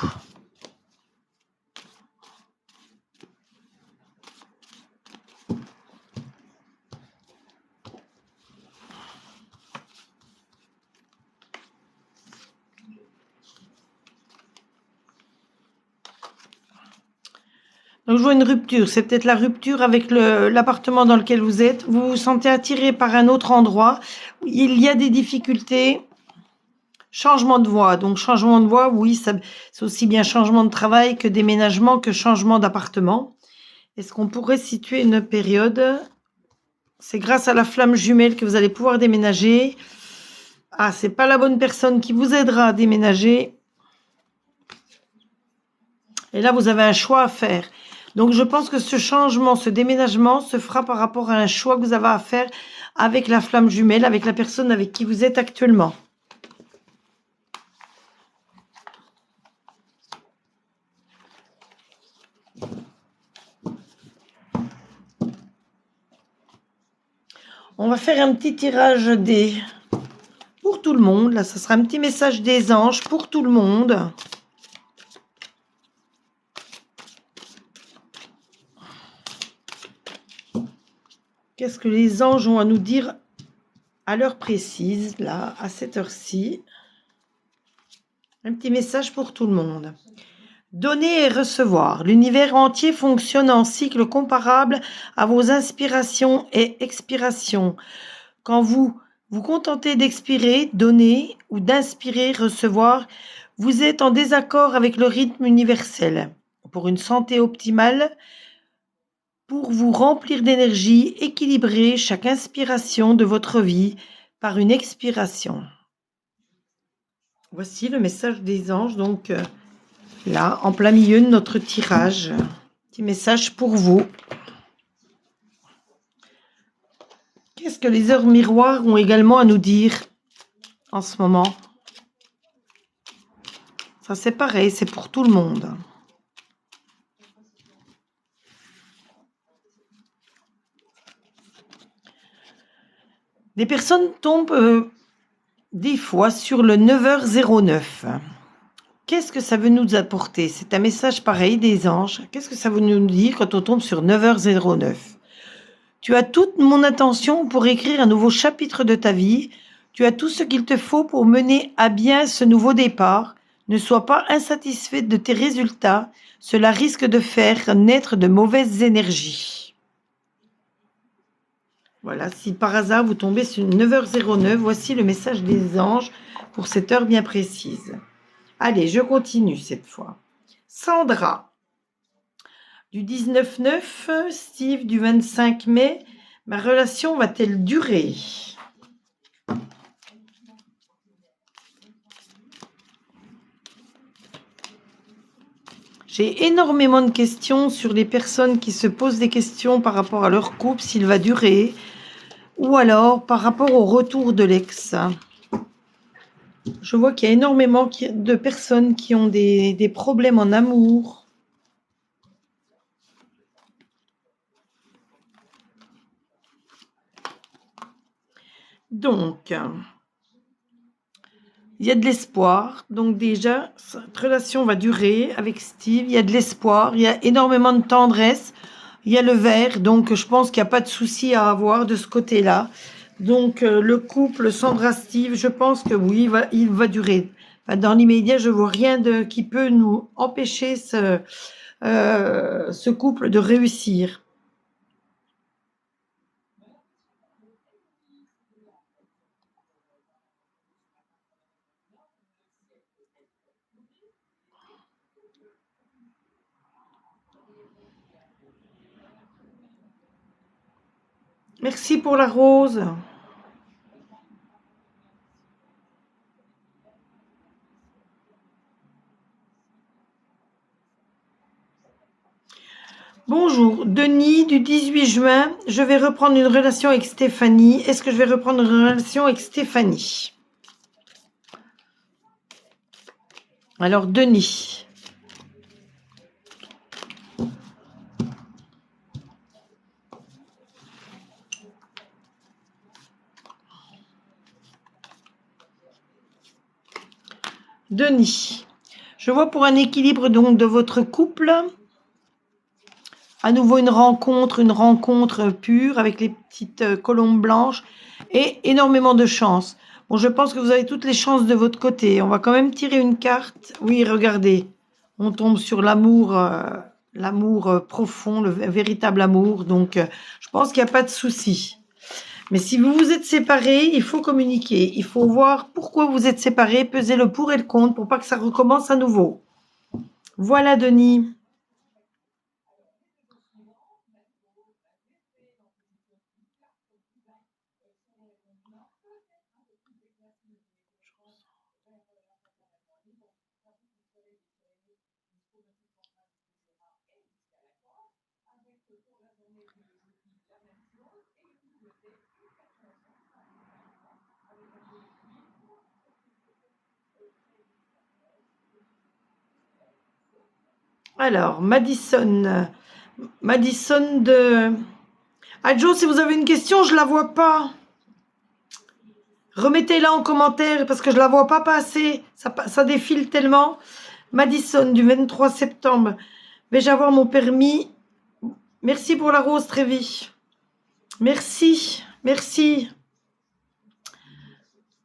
Speaker 1: Donc, je vois une rupture. C'est peut-être la rupture avec l'appartement dans lequel vous êtes. Vous vous sentez attiré par un autre endroit. Il y a des difficultés. Changement de voie. Donc, changement de voie, oui, c'est aussi bien changement de travail que déménagement, que changement d'appartement. Est-ce qu'on pourrait situer une période? C'est grâce à la flamme jumelle que vous allez pouvoir déménager. Ah, c'est pas la bonne personne qui vous aidera à déménager. Et là, vous avez un choix à faire. Donc, je pense que ce changement, ce déménagement se fera par rapport à un choix que vous avez à faire avec la flamme jumelle, avec la personne avec qui vous êtes actuellement. On va faire un petit tirage pour tout le monde. Là, ça sera un petit message des anges pour tout le monde. Qu'est-ce que les anges ont à nous dire à l'heure précise, là, à cette heure-ci? Un petit message pour tout le monde. Donner et recevoir. L'univers entier fonctionne en cycle comparable à vos inspirations et expirations. Quand vous vous contentez d'expirer, donner, ou d'inspirer, recevoir, vous êtes en désaccord avec le rythme universel. Pour une santé optimale, pour vous remplir d'énergie, équilibrez chaque inspiration de votre vie par une expiration. Voici le message des anges, donc là, en plein milieu de notre tirage. Petit message pour vous. Qu'est-ce que les heures miroirs ont également à nous dire en ce moment? Ça, c'est pareil, c'est pour tout le monde. Des personnes tombent des fois sur le 9h09. Qu'est-ce que ça veut nous apporter? C'est un message pareil des anges. Qu'est-ce que ça veut nous dire quand on tombe sur 9h09? Tu as toute mon attention pour écrire un nouveau chapitre de ta vie. Tu as tout ce qu'il te faut pour mener à bien ce nouveau départ. Ne sois pas insatisfaite de tes résultats. Cela risque de faire naître de mauvaises énergies. Voilà, si par hasard vous tombez sur 9h09, voici le message des anges pour cette heure bien précise. Allez, je continue cette fois. Sandra, du 19/9, Steve, du 25 mai, ma relation va-t-elle durer? J'ai énormément de questions sur les personnes qui se posent des questions par rapport à leur couple, s'il va durer, ou alors par rapport au retour de l'ex. Je vois qu'il y a énormément de personnes qui ont des problèmes en amour. Donc, il y a de l'espoir. Donc déjà, cette relation va durer avec Steve. Il y a de l'espoir. Il y a énormément de tendresse. Il y a le vert. Donc, je pense qu'il n'y a pas de souci à avoir de ce côté-là. Donc, le couple Sandra-Steve, je pense que oui, il va durer. Enfin, dans l'immédiat, je vois rien qui peut nous empêcher ce couple de réussir. Merci pour la rose. Bonjour, Denis du 18 juin. Je vais reprendre une relation avec Stéphanie. Est-ce que je vais reprendre une relation avec Stéphanie? Alors, Denis. Denis. Je vois pour un équilibre donc de votre couple. À nouveau une rencontre pure avec les petites colombes blanches et énormément de chance. Bon, je pense que vous avez toutes les chances de votre côté. On va quand même tirer une carte. Oui, regardez, on tombe sur l'amour profond, le véritable amour. Donc, je pense qu'il n'y a pas de souci. Mais si vous vous êtes séparés, il faut communiquer. Il faut voir pourquoi vous êtes séparés, peser le pour et le contre pour pas que ça recommence à nouveau. Voilà, Denis. Alors, Madison de... Ah, Joe, si vous avez une question, je la vois pas. Remettez-la en commentaire parce que je la vois pas passer. Ça défile tellement. Madison du 23 septembre. Vais-je avoir mon permis? Merci pour la rose, Trévi. Merci, merci.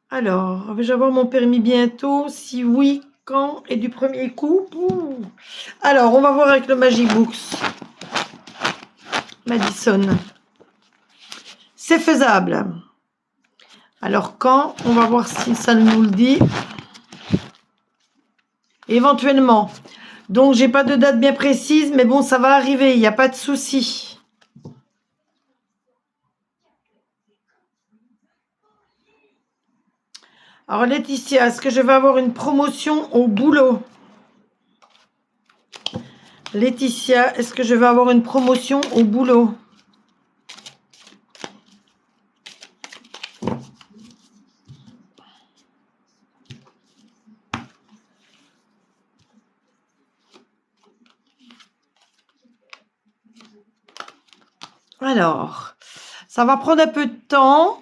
Speaker 1: Alors, vais-je avoir mon permis bientôt? Si oui, quand? Et du premier coup? Ouh. Alors, on va voir avec le Magic Books. Madison. C'est faisable. Alors, quand? On va voir si ça nous le dit. Éventuellement. Donc, j'ai pas de date bien précise, mais bon, ça va arriver, il n'y a pas de souci. Alors, Laetitia, est-ce que je vais avoir une promotion au boulot? Laetitia, est-ce que je vais avoir une promotion au boulot? Alors, ça va prendre un peu de temps.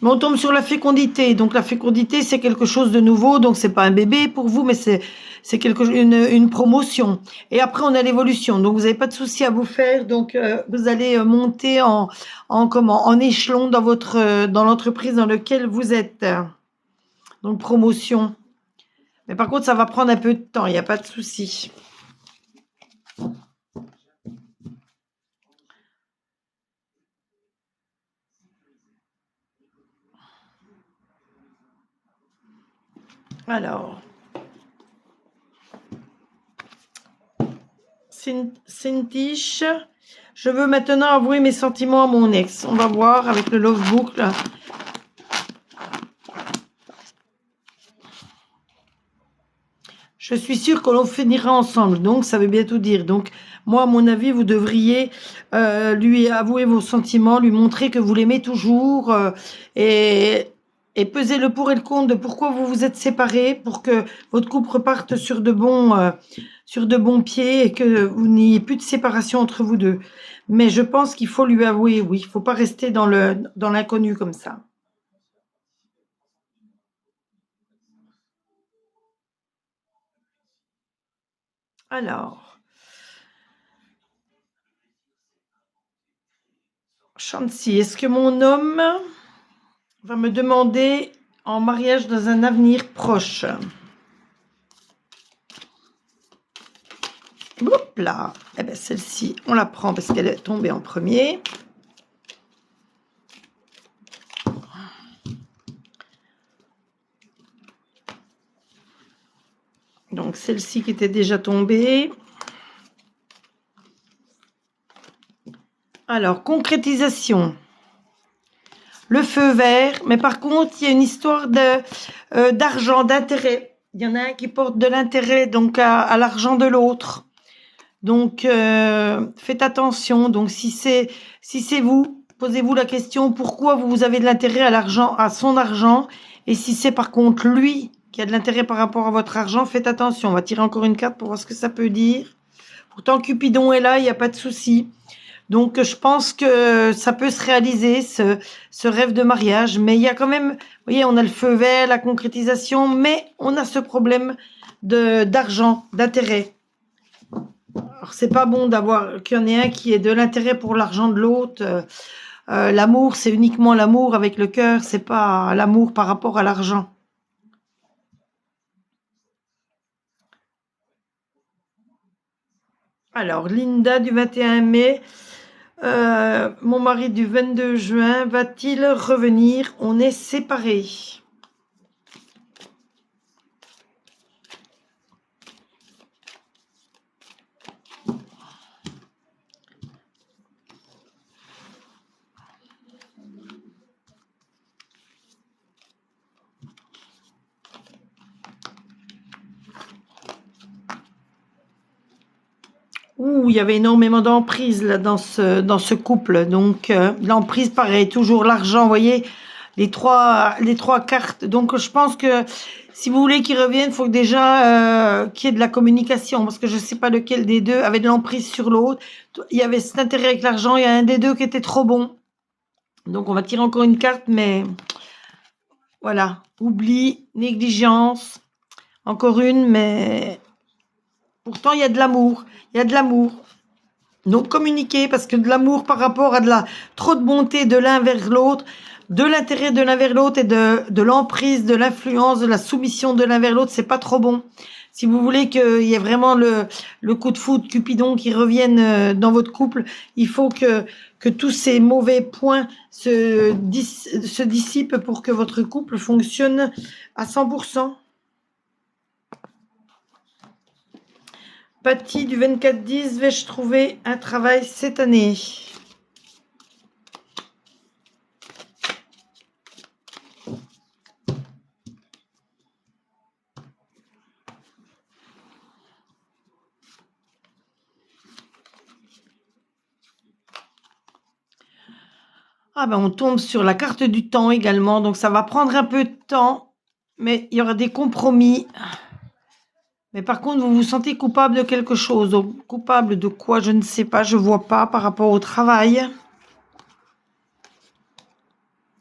Speaker 1: Mais on tombe sur la fécondité. Donc, la fécondité, c'est quelque chose de nouveau. Donc, c'est pas un bébé pour vous, mais c'est une promotion. Et après, on a l'évolution. Donc, vous n'avez pas de souci à vous faire. Donc, vous allez monter en échelon dans l'entreprise dans laquelle vous êtes. Donc, promotion. Mais par contre, ça va prendre un peu de temps. Il n'y a pas de souci. Alors, Cintiche, je veux maintenant avouer mes sentiments à mon ex. On va voir avec le Love Book, là. Je suis sûre qu'on finira ensemble, donc ça veut bien tout dire. Donc, moi, à mon avis, vous devriez lui avouer vos sentiments, lui montrer que vous l'aimez toujours et peser le pour et le contre de pourquoi vous vous êtes séparés pour que votre couple reparte sur de bons pieds et que vous n'ayez plus de séparation entre vous deux. Mais je pense qu'il faut lui avouer, oui, il ne faut pas rester dans l'inconnu comme ça. Alors, Chancy, est-ce que mon homme va me demander en mariage dans un avenir proche? Hop là. Eh bien, celle-ci, on la prend parce qu'elle est tombée en premier. Donc, celle-ci qui était déjà tombée. Alors, concrétisation. Le feu vert. Mais par contre, il y a une histoire d'argent, d'intérêt. Il y en a un qui porte de l'intérêt donc à l'argent de l'autre. Donc, faites attention. Donc, si c'est vous, posez-vous la question pourquoi vous avez de l'intérêt à l'argent, à son argent. Et si c'est par contre lui qui a de l'intérêt par rapport à votre argent, faites attention. On va tirer encore une carte pour voir ce que ça peut dire. Pourtant, Cupidon est là, il n'y a pas de souci. Donc, je pense que ça peut se réaliser, ce rêve de mariage. Mais il y a quand même, vous voyez, on a le feu vert, la concrétisation, mais on a ce problème d'argent, d'intérêt. Alors, c'est pas bon qu'il y en ait un qui ait de l'intérêt pour l'argent de l'autre. L'amour, c'est uniquement l'amour avec le cœur, c'est pas l'amour par rapport à l'argent. Alors, Linda du 21 mai, mon mari du 22 juin, va-t-il revenir? On est séparés. Ouh, il y avait énormément d'emprise là dans ce couple. Donc l'emprise, pareil, toujours l'argent, vous voyez, les trois cartes. Donc je pense que si vous voulez qu'ils reviennent, il faut que déjà qu'il y ait de la communication, parce que je ne sais pas lequel des deux avait de l'emprise sur l'autre. Il y avait cet intérêt avec l'argent, il y a un des deux qui était trop bon. Donc on va tirer encore une carte, mais voilà, oubli, négligence, encore une, mais pourtant il y a de l'amour, il y a de l'amour. Donc communiquer, parce que de l'amour par rapport à trop de bonté de l'un vers l'autre, de l'intérêt de l'un vers l'autre et de l'emprise, de l'influence, de la soumission de l'un vers l'autre, c'est pas trop bon. Si vous voulez qu'il y ait vraiment le coup de foudre Cupidon qui revienne dans votre couple, il faut que tous ces mauvais points se dissipent pour que votre couple fonctionne à 100%. Patty du 24-10, vais-je trouver un travail cette année? Ah ben on tombe sur la carte du temps également, donc ça va prendre un peu de temps, mais il y aura des compromis. Mais par contre, vous vous sentez coupable de quelque chose. Donc, coupable de quoi? Je ne sais pas, je ne vois pas par rapport au travail.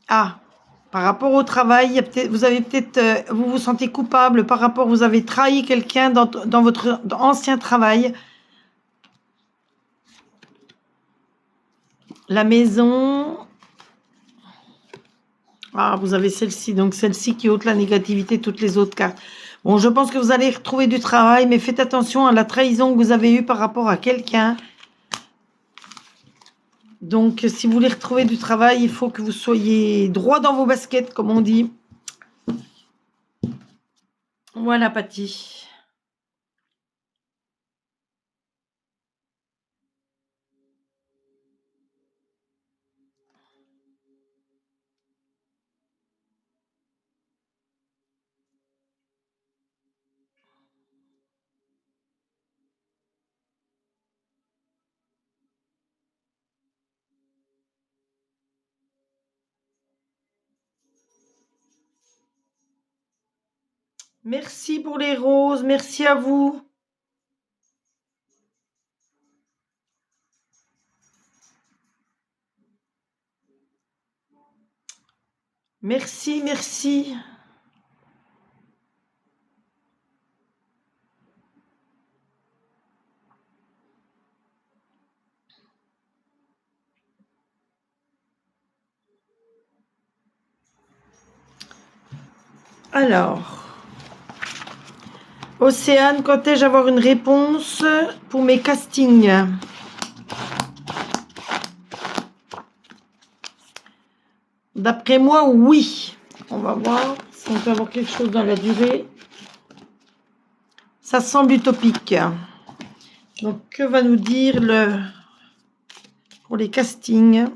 Speaker 1: Ah, par rapport au travail, vous vous sentez coupable par rapport, vous avez trahi quelqu'un dans votre ancien travail. La maison. Ah, vous avez celle-ci, donc celle-ci qui ôte la négativité, toutes les autres cartes. Bon, je pense que vous allez retrouver du travail, mais faites attention à la trahison que vous avez eue par rapport à quelqu'un. Donc, si vous voulez retrouver du travail, il faut que vous soyez droit dans vos baskets, comme on dit. Voilà, Patty. Merci pour les roses, merci à vous. Merci, merci. Alors, Océane, quand ai-je avoir une réponse pour mes castings? D'après moi, oui. On va voir si on peut avoir quelque chose dans la durée. Ça semble utopique. Donc, que va nous dire pour les castings?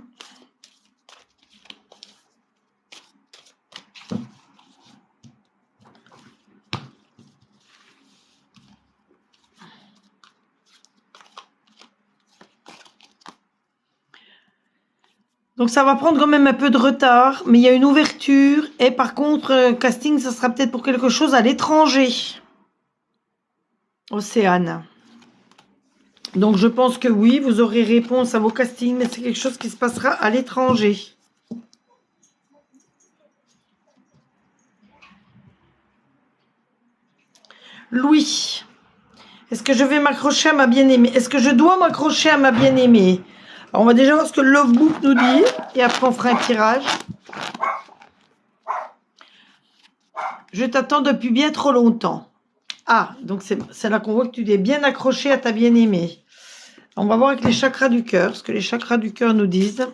Speaker 1: Donc ça va prendre quand même un peu de retard, mais il y a une ouverture. Et par contre, casting, ça sera peut-être pour quelque chose à l'étranger. Océane. Donc je pense que oui, vous aurez réponse à vos castings, mais c'est quelque chose qui se passera à l'étranger. Louis. Est-ce que je vais m'accrocher à ma bien-aimée? Est-ce que je dois m'accrocher à ma bien-aimée? On va déjà voir ce que le Love Book nous dit. Et après, on fera un tirage. Je t'attends depuis bien trop longtemps. Ah, donc c'est là qu'on voit que tu es bien accroché à ta bien-aimée. On va voir avec les chakras du cœur, ce que les chakras du cœur nous disent.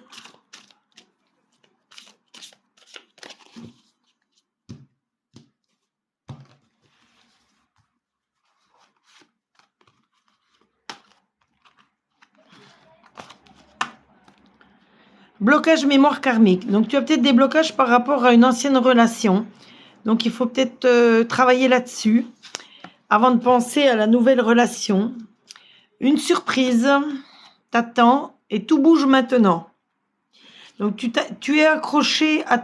Speaker 1: Blocage mémoire karmique. Donc tu as peut-être des blocages par rapport à une ancienne relation. Donc il faut peut-être travailler là-dessus avant de penser à la nouvelle relation. Une surprise t'attend et tout bouge maintenant. Donc tu es accroché à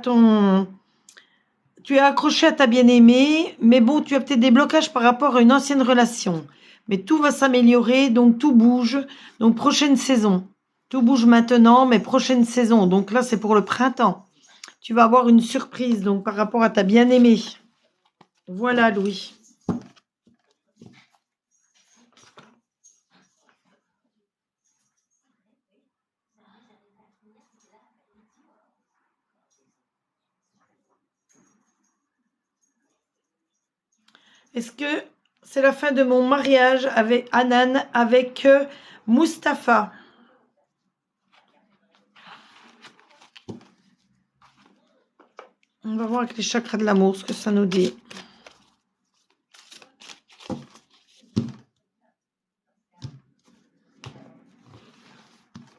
Speaker 1: ta bien-aimée, mais bon, tu as peut-être des blocages par rapport à une ancienne relation. Mais tout va s'améliorer, donc tout bouge. Donc prochaine saison. Tout bouge maintenant, mais prochaine saison. Donc là, c'est pour le printemps. Tu vas avoir une surprise donc par rapport à ta bien-aimée. Voilà, Louis. Est-ce que c'est la fin de mon mariage avec Anan, avec Mustapha? On va voir avec les chakras de l'amour ce que ça nous dit.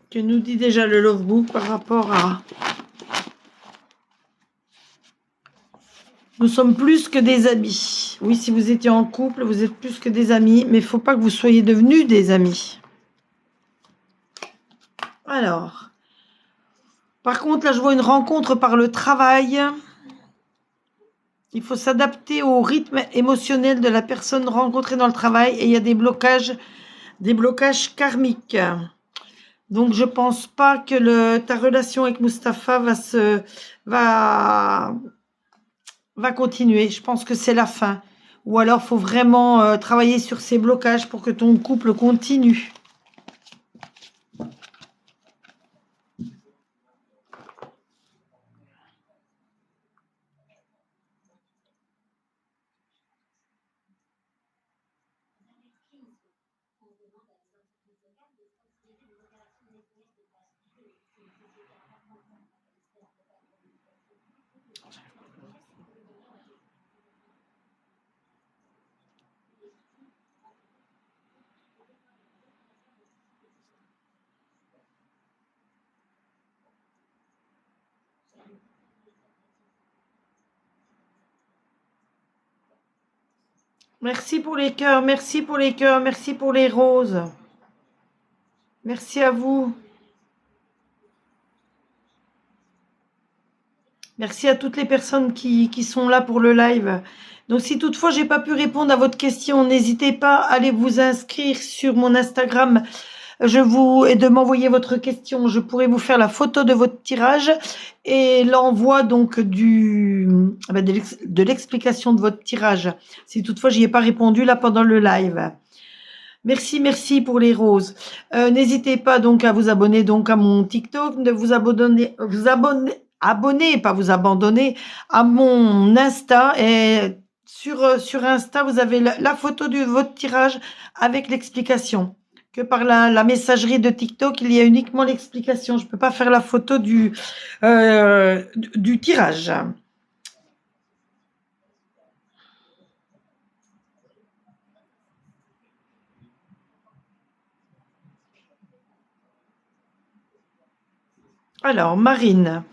Speaker 1: Que nous dit déjà le Love Book par rapport à... Nous sommes plus que des amis. Oui, si vous étiez en couple, vous êtes plus que des amis, mais il ne faut pas que vous soyez devenus des amis. Alors, par contre, là, je vois une rencontre par le travail. Il faut s'adapter au rythme émotionnel de la personne rencontrée dans le travail et il y a des blocages karmiques. Donc, je pense pas que ta relation avec Mustapha va continuer. Je pense que c'est la fin. Ou alors, faut vraiment travailler sur ces blocages pour que ton couple continue. Merci pour les cœurs, merci pour les cœurs, merci pour les roses. Merci à vous. Merci à toutes les personnes qui sont là pour le live. Donc si toutefois j'ai pas pu répondre à votre question, n'hésitez pas à aller vous inscrire sur mon Instagram. Et de m'envoyer votre question. Je pourrai vous faire la photo de votre tirage et l'envoi donc de l'explication de votre tirage. Si toutefois j'y ai pas répondu là pendant le live. Merci, merci pour les roses. N'hésitez pas donc à vous abonner donc à mon TikTok, de abonner, pas vous abandonner, à mon Insta. Et sur Insta, vous avez la photo de votre tirage avec l'explication. Que par la messagerie de TikTok, il y a uniquement l'explication. Je peux pas faire la photo du tirage. Alors, Marine,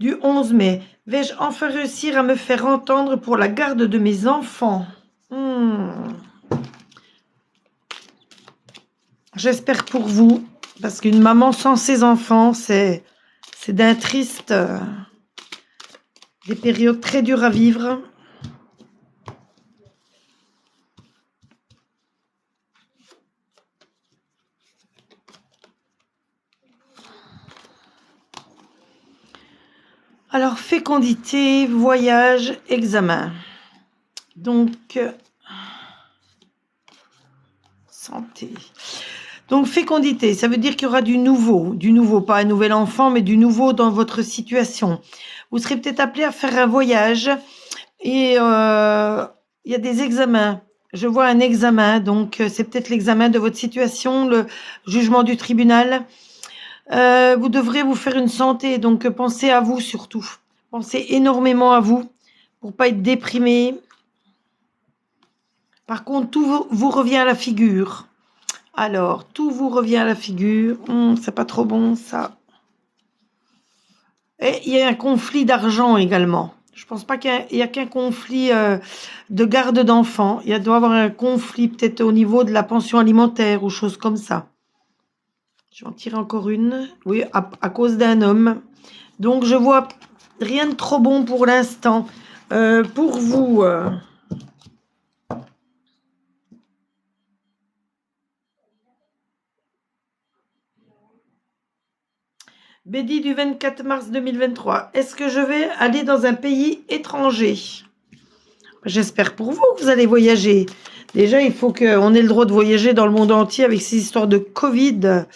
Speaker 1: du 11 mai, vais-je enfin réussir à me faire entendre pour la garde de mes enfants? J'espère pour vous, parce qu'une maman sans ses enfants, c'est d'un triste, des périodes très dures à vivre. Alors, fécondité, voyage, examen. Donc, santé. Donc, fécondité, ça veut dire qu'il y aura du nouveau, pas un nouvel enfant, mais du nouveau dans votre situation. Vous serez peut-être appelé à faire un voyage et il y a des examens. Je vois un examen, donc c'est peut-être l'examen de votre situation, le jugement du tribunal. Vous devrez vous faire une santé, donc pensez à vous surtout. Pensez énormément à vous pour pas être déprimé. Par contre, tout vous revient à la figure. Alors, tout vous revient à la figure. C'est pas trop bon, ça. Et il y a un conflit d'argent également. Je pense pas qu'il y a qu'un conflit de garde d'enfants. Il doit y avoir un conflit peut-être au niveau de la pension alimentaire ou choses comme ça. Je vais en tirer encore une. Oui, à cause d'un homme. Donc, je vois rien de trop bon pour l'instant. Pour vous... Bédi du 24 mars 2023. Est-ce que je vais aller dans un pays étranger? J'espère pour vous que vous allez voyager. Déjà, il faut qu'on ait le droit de voyager dans le monde entier avec ces histoires de Covid.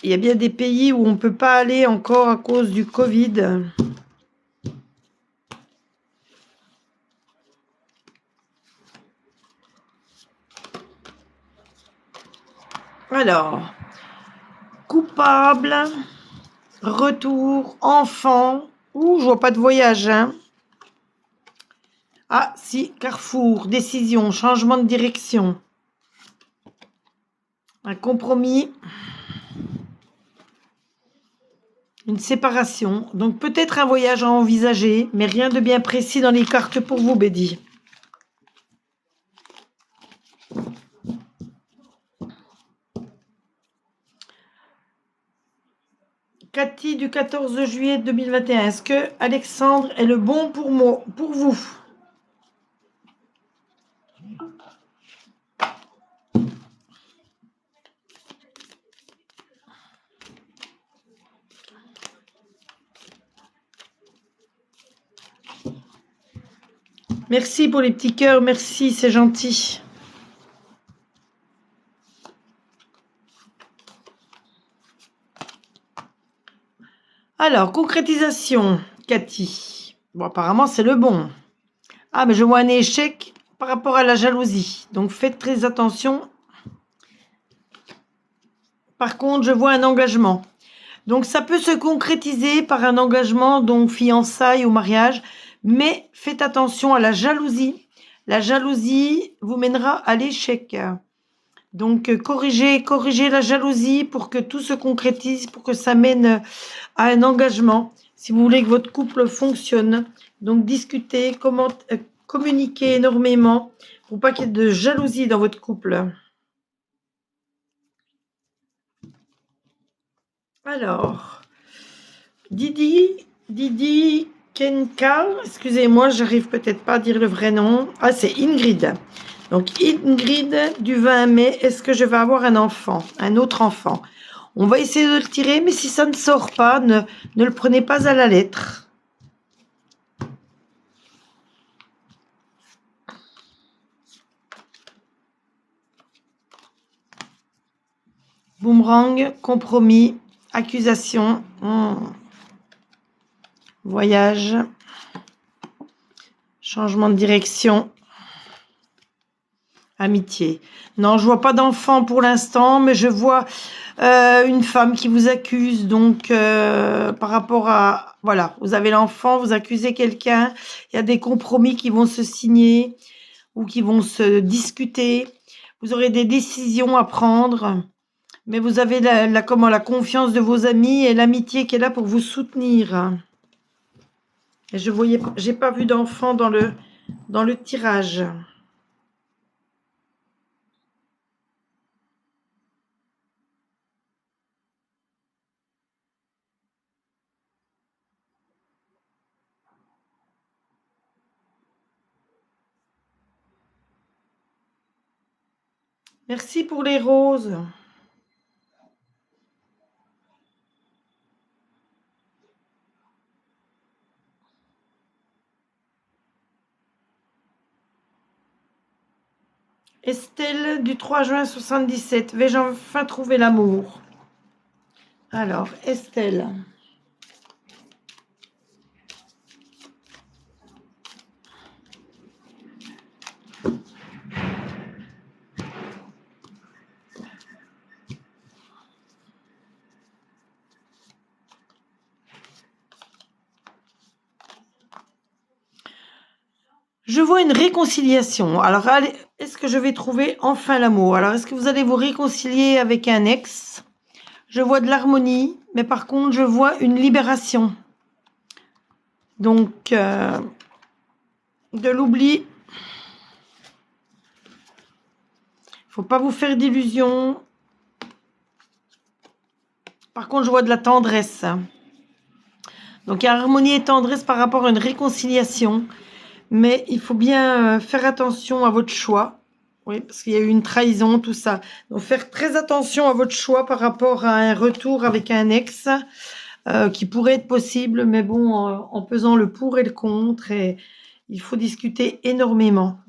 Speaker 1: Il y a bien des pays où on ne peut pas aller encore à cause du Covid. Alors, coupable, retour, enfant. Ouh, je vois pas de voyage, hein. Ah, si, carrefour, décision, changement de direction. Un compromis. Une séparation. Donc peut-être un voyage à envisager, mais rien de bien précis dans les cartes pour vous, Bédi. Cathy du 14 juillet 2021. Est-ce que Alexandre est le bon pour moi, pour vous? Merci pour les petits cœurs, merci, c'est gentil. Alors, concrétisation, Cathy. Bon, apparemment, c'est le bon. Ah, mais je vois un échec par rapport à la jalousie. Donc, faites très attention. Par contre, je vois un engagement. Donc, ça peut se concrétiser par un engagement, donc fiançailles ou mariage. Mais faites attention à la jalousie. La jalousie vous mènera à l'échec. Donc, corrigez la jalousie pour que tout se concrétise, pour que ça mène à un engagement. Si vous voulez que votre couple fonctionne, donc discutez, communiquer énormément pour pas qu'il y ait de jalousie dans votre couple. Alors, Didi Kenka, excusez-moi, j'arrive peut-être pas à dire le vrai nom. Ah, c'est Ingrid. Donc, Ingrid, du 20 mai, est-ce que je vais avoir un enfant, un autre enfant? On va essayer de le tirer, mais si ça ne sort pas, ne le prenez pas à la lettre. Boomerang, compromis, accusation, voyage, changement de direction, amitié. Non, je vois pas d'enfant pour l'instant, mais je vois une femme qui vous accuse. Donc, par rapport à... Voilà, vous avez l'enfant, vous accusez quelqu'un. Il y a des compromis qui vont se signer ou qui vont se discuter. Vous aurez des décisions à prendre. Mais vous avez la confiance de vos amis et l'amitié qui est là pour vous soutenir. Et je voyais, j'ai pas vu d'enfant dans le tirage. Merci pour les roses. Estelle du 3 juin 77. Vais-je enfin trouver l'amour? Alors, Estelle. Je vois une réconciliation. Alors, est-ce que je vais trouver enfin l'amour? Alors, est-ce que vous allez vous réconcilier avec un ex? Je vois de l'harmonie, mais par contre, je vois une libération. Donc, de l'oubli. Faut pas vous faire d'illusions. Par contre, je vois de la tendresse. Donc, il y a harmonie et tendresse par rapport à une réconciliation. Mais il faut bien faire attention à votre choix. Oui, parce qu'il y a eu une trahison, tout ça. Donc, faire très attention à votre choix par rapport à un retour avec un ex qui pourrait être possible. Mais bon, en pesant le pour et le contre, et il faut discuter énormément.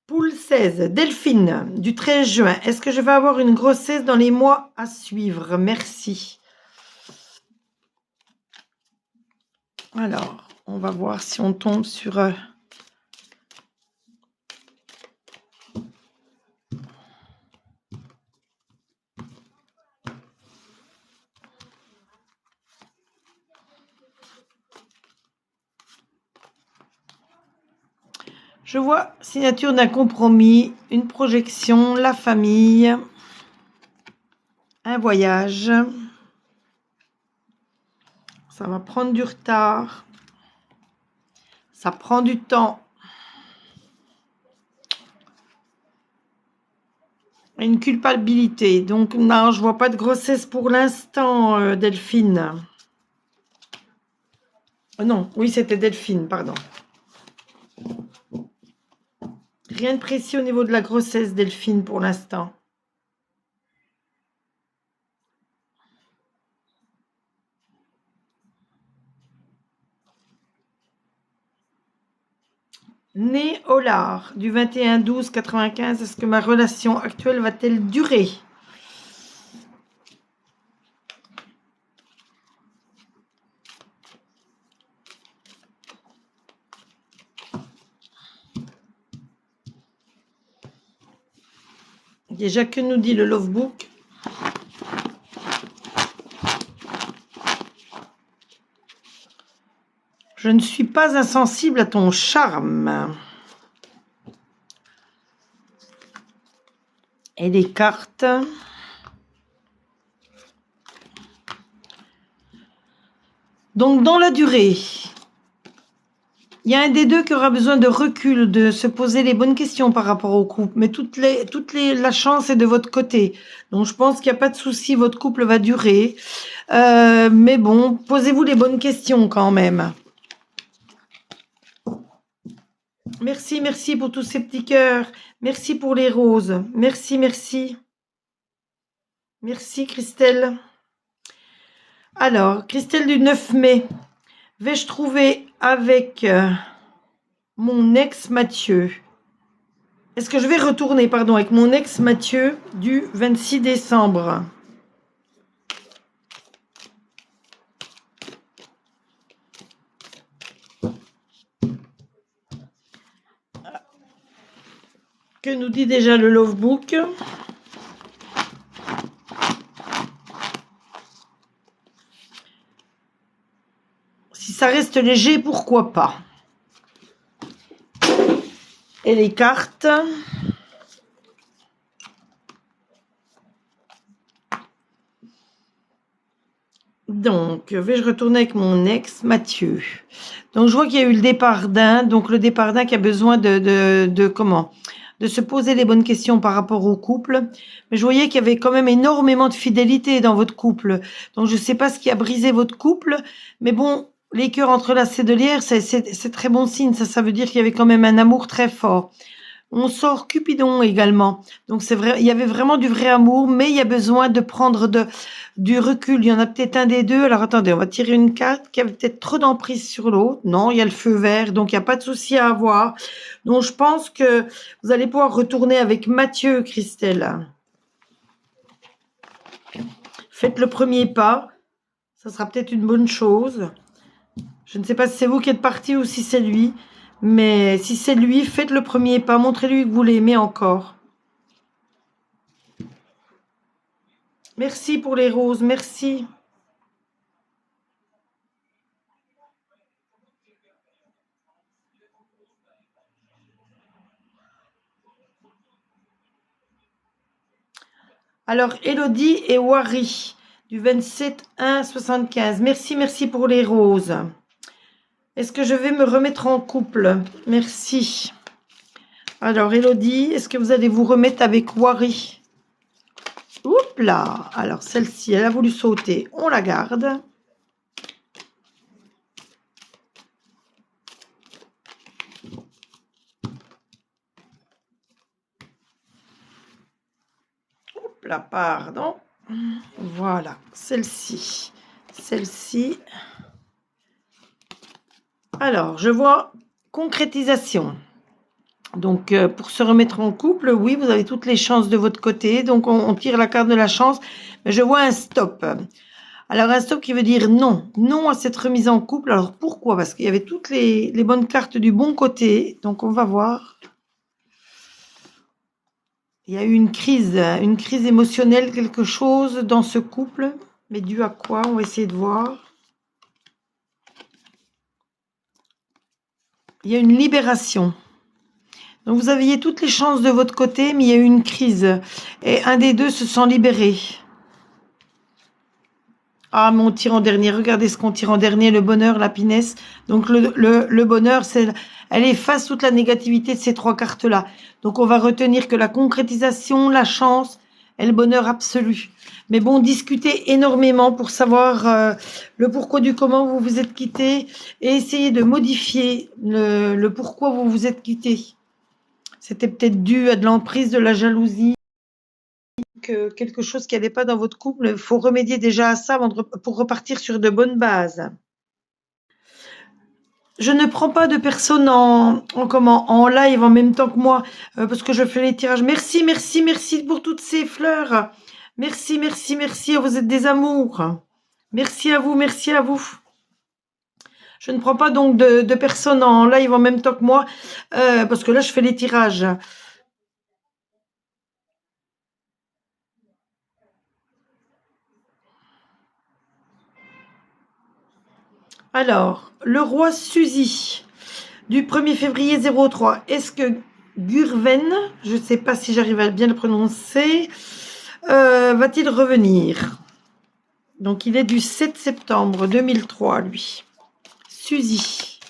Speaker 1: Poule 16, Delphine, du 13 juin. Est-ce que je vais avoir une grossesse dans les mois à suivre? Merci. Alors, on va voir si on tombe sur... Je vois signature d'un compromis, une projection, la famille, un voyage. Ça va prendre du retard. Ça prend du temps. Une culpabilité. Donc, non, je vois pas de grossesse pour l'instant, Delphine. Non, oui, c'était Delphine, pardon. Rien de précis au niveau de la grossesse, Delphine, pour l'instant. Né au lard, du 21-12-95, est-ce que ma relation actuelle va-t-elle durer? Déjà, que nous dit le Love Book? Je ne suis pas insensible à ton charme. Et les cartes.
Speaker 2: Donc, dans la durée, il y a un des deux qui aura besoin de recul, de se poser les bonnes questions par rapport au couple. Mais la chance est de votre côté. Donc, je pense qu'il n'y a pas de souci, votre couple va durer. Mais bon, posez-vous les bonnes questions quand même. Merci, merci pour tous ces petits cœurs. Merci pour les roses. Merci, merci. Merci, Christelle. Alors, Christelle du 9 mai. Vais-je trouver avec mon ex Mathieu? Est-ce que je vais retourner, pardon, avec mon ex Mathieu du 26 décembre? Que nous dit déjà le Love Book? Si ça reste léger, pourquoi pas? Et les cartes? Donc, vais-je retourner avec mon ex Mathieu? Donc, je vois qu'il y a eu le départ d'un. Donc, le départ d'un qui a besoin comment? De se poser les bonnes questions par rapport au couple. Mais je voyais qu'il y avait quand même énormément de fidélité dans votre couple. Donc, je ne sais pas ce qui a brisé votre couple. Mais bon, les cœurs entrelacés de lierre, c'est très bon signe. Ça veut dire qu'il y avait quand même un amour très fort. On sort Cupidon également. Donc, c'est vrai, il y avait vraiment du vrai amour, mais il y a besoin de prendre du recul. Il y en a peut-être un des deux. Alors, attendez, on va tirer une carte qui a peut-être trop d'emprise sur l'autre. Non, il y a le feu vert, donc il n'y a pas de souci à avoir. Donc, je pense que vous allez pouvoir retourner avec Mathieu, Christelle. Faites le premier pas. Ça sera peut-être une bonne chose. Je ne sais pas si c'est vous qui êtes parti ou si c'est lui. Mais si c'est lui, faites le premier pas. Montrez-lui que vous l'aimez encore. Merci pour les roses. Merci. Alors, Elodie et Wari, du 27-1-75. Merci, merci pour les roses. Est-ce que je vais me remettre en couple? Merci. Alors, Elodie, est-ce que vous allez vous remettre avec Wari? Oups là. Alors, celle-ci, elle a voulu sauter. On la garde. Oups là, pardon. Voilà, celle-ci. Celle-ci. Alors, je vois concrétisation. Donc, pour se remettre en couple, oui, vous avez toutes les chances de votre côté. Donc, on tire la carte de la chance. Mais je vois un stop. Alors, un stop qui veut dire non. Non à cette remise en couple. Alors, pourquoi? Parce qu'il y avait toutes les bonnes cartes du bon côté. Donc, on va voir. Il y a eu une crise émotionnelle, quelque chose dans ce couple. Mais dû à quoi? On va essayer de voir. Il y a une libération. Donc, vous aviez toutes les chances de votre côté, mais il y a eu une crise. Et un des deux se sent libéré. Ah, mais on tire en dernier. Regardez ce qu'on tire en dernier, le bonheur, la pinesse. Donc, le bonheur, elle efface toute la négativité de ces trois cartes-là. Donc, on va retenir que la concrétisation, la chance et le bonheur absolu. Mais bon, discutez énormément pour savoir le pourquoi du comment vous vous êtes quittés et essayez de modifier le pourquoi vous vous êtes quittés. C'était peut-être dû à de l'emprise, de la jalousie, quelque chose qui n'allait pas dans votre couple. Il faut remédier déjà à ça pour repartir sur de bonnes bases. Je ne prends pas de personne en live en même temps que moi parce que je fais les tirages. Merci, merci, merci pour toutes ces fleurs. Merci, merci, merci. Vous êtes des amours. Merci à vous, merci à vous. Je ne prends pas donc de personnes en live en même temps que moi parce que là, je fais les tirages. Alors, le roi Suzy, du 1er février 03. Est-ce que Gurven, je ne sais pas si j'arrive à bien le prononcer, va-t-il revenir? Donc, il est du 7 septembre 2003, lui. Suzy.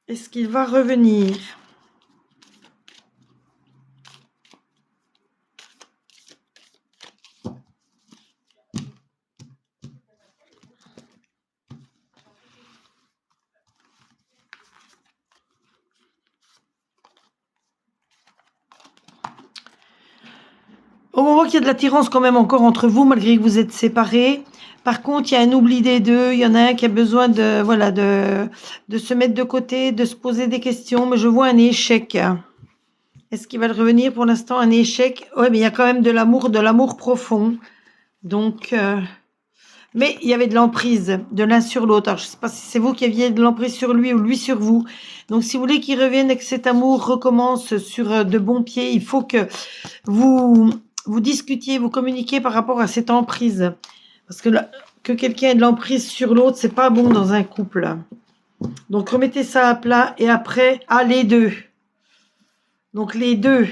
Speaker 2: Est-ce qu'il va revenir? On voit qu'il y a de l'attirance quand même encore entre vous, malgré que vous êtes séparés. Par contre, il y a un oubli des deux. Il y en a un qui a besoin de, voilà, de se mettre de côté, de se poser des questions. Mais je vois un échec. Est-ce qu'il va revenir pour l'instant? Un échec? Oui, mais il y a quand même de l'amour profond. Donc, mais il y avait de l'emprise de l'un sur l'autre. Alors, je ne sais pas si c'est vous qui aviez de l'emprise sur lui ou lui sur vous. Donc, si vous voulez qu'il revienne et que cet amour recommence sur de bons pieds, il faut que vous discutiez, vous communiquiez par rapport à cette emprise. Parce que quelqu'un ait de l'emprise sur l'autre, c'est pas bon dans un couple. Donc, remettez ça à plat et après, les deux. Donc, les deux.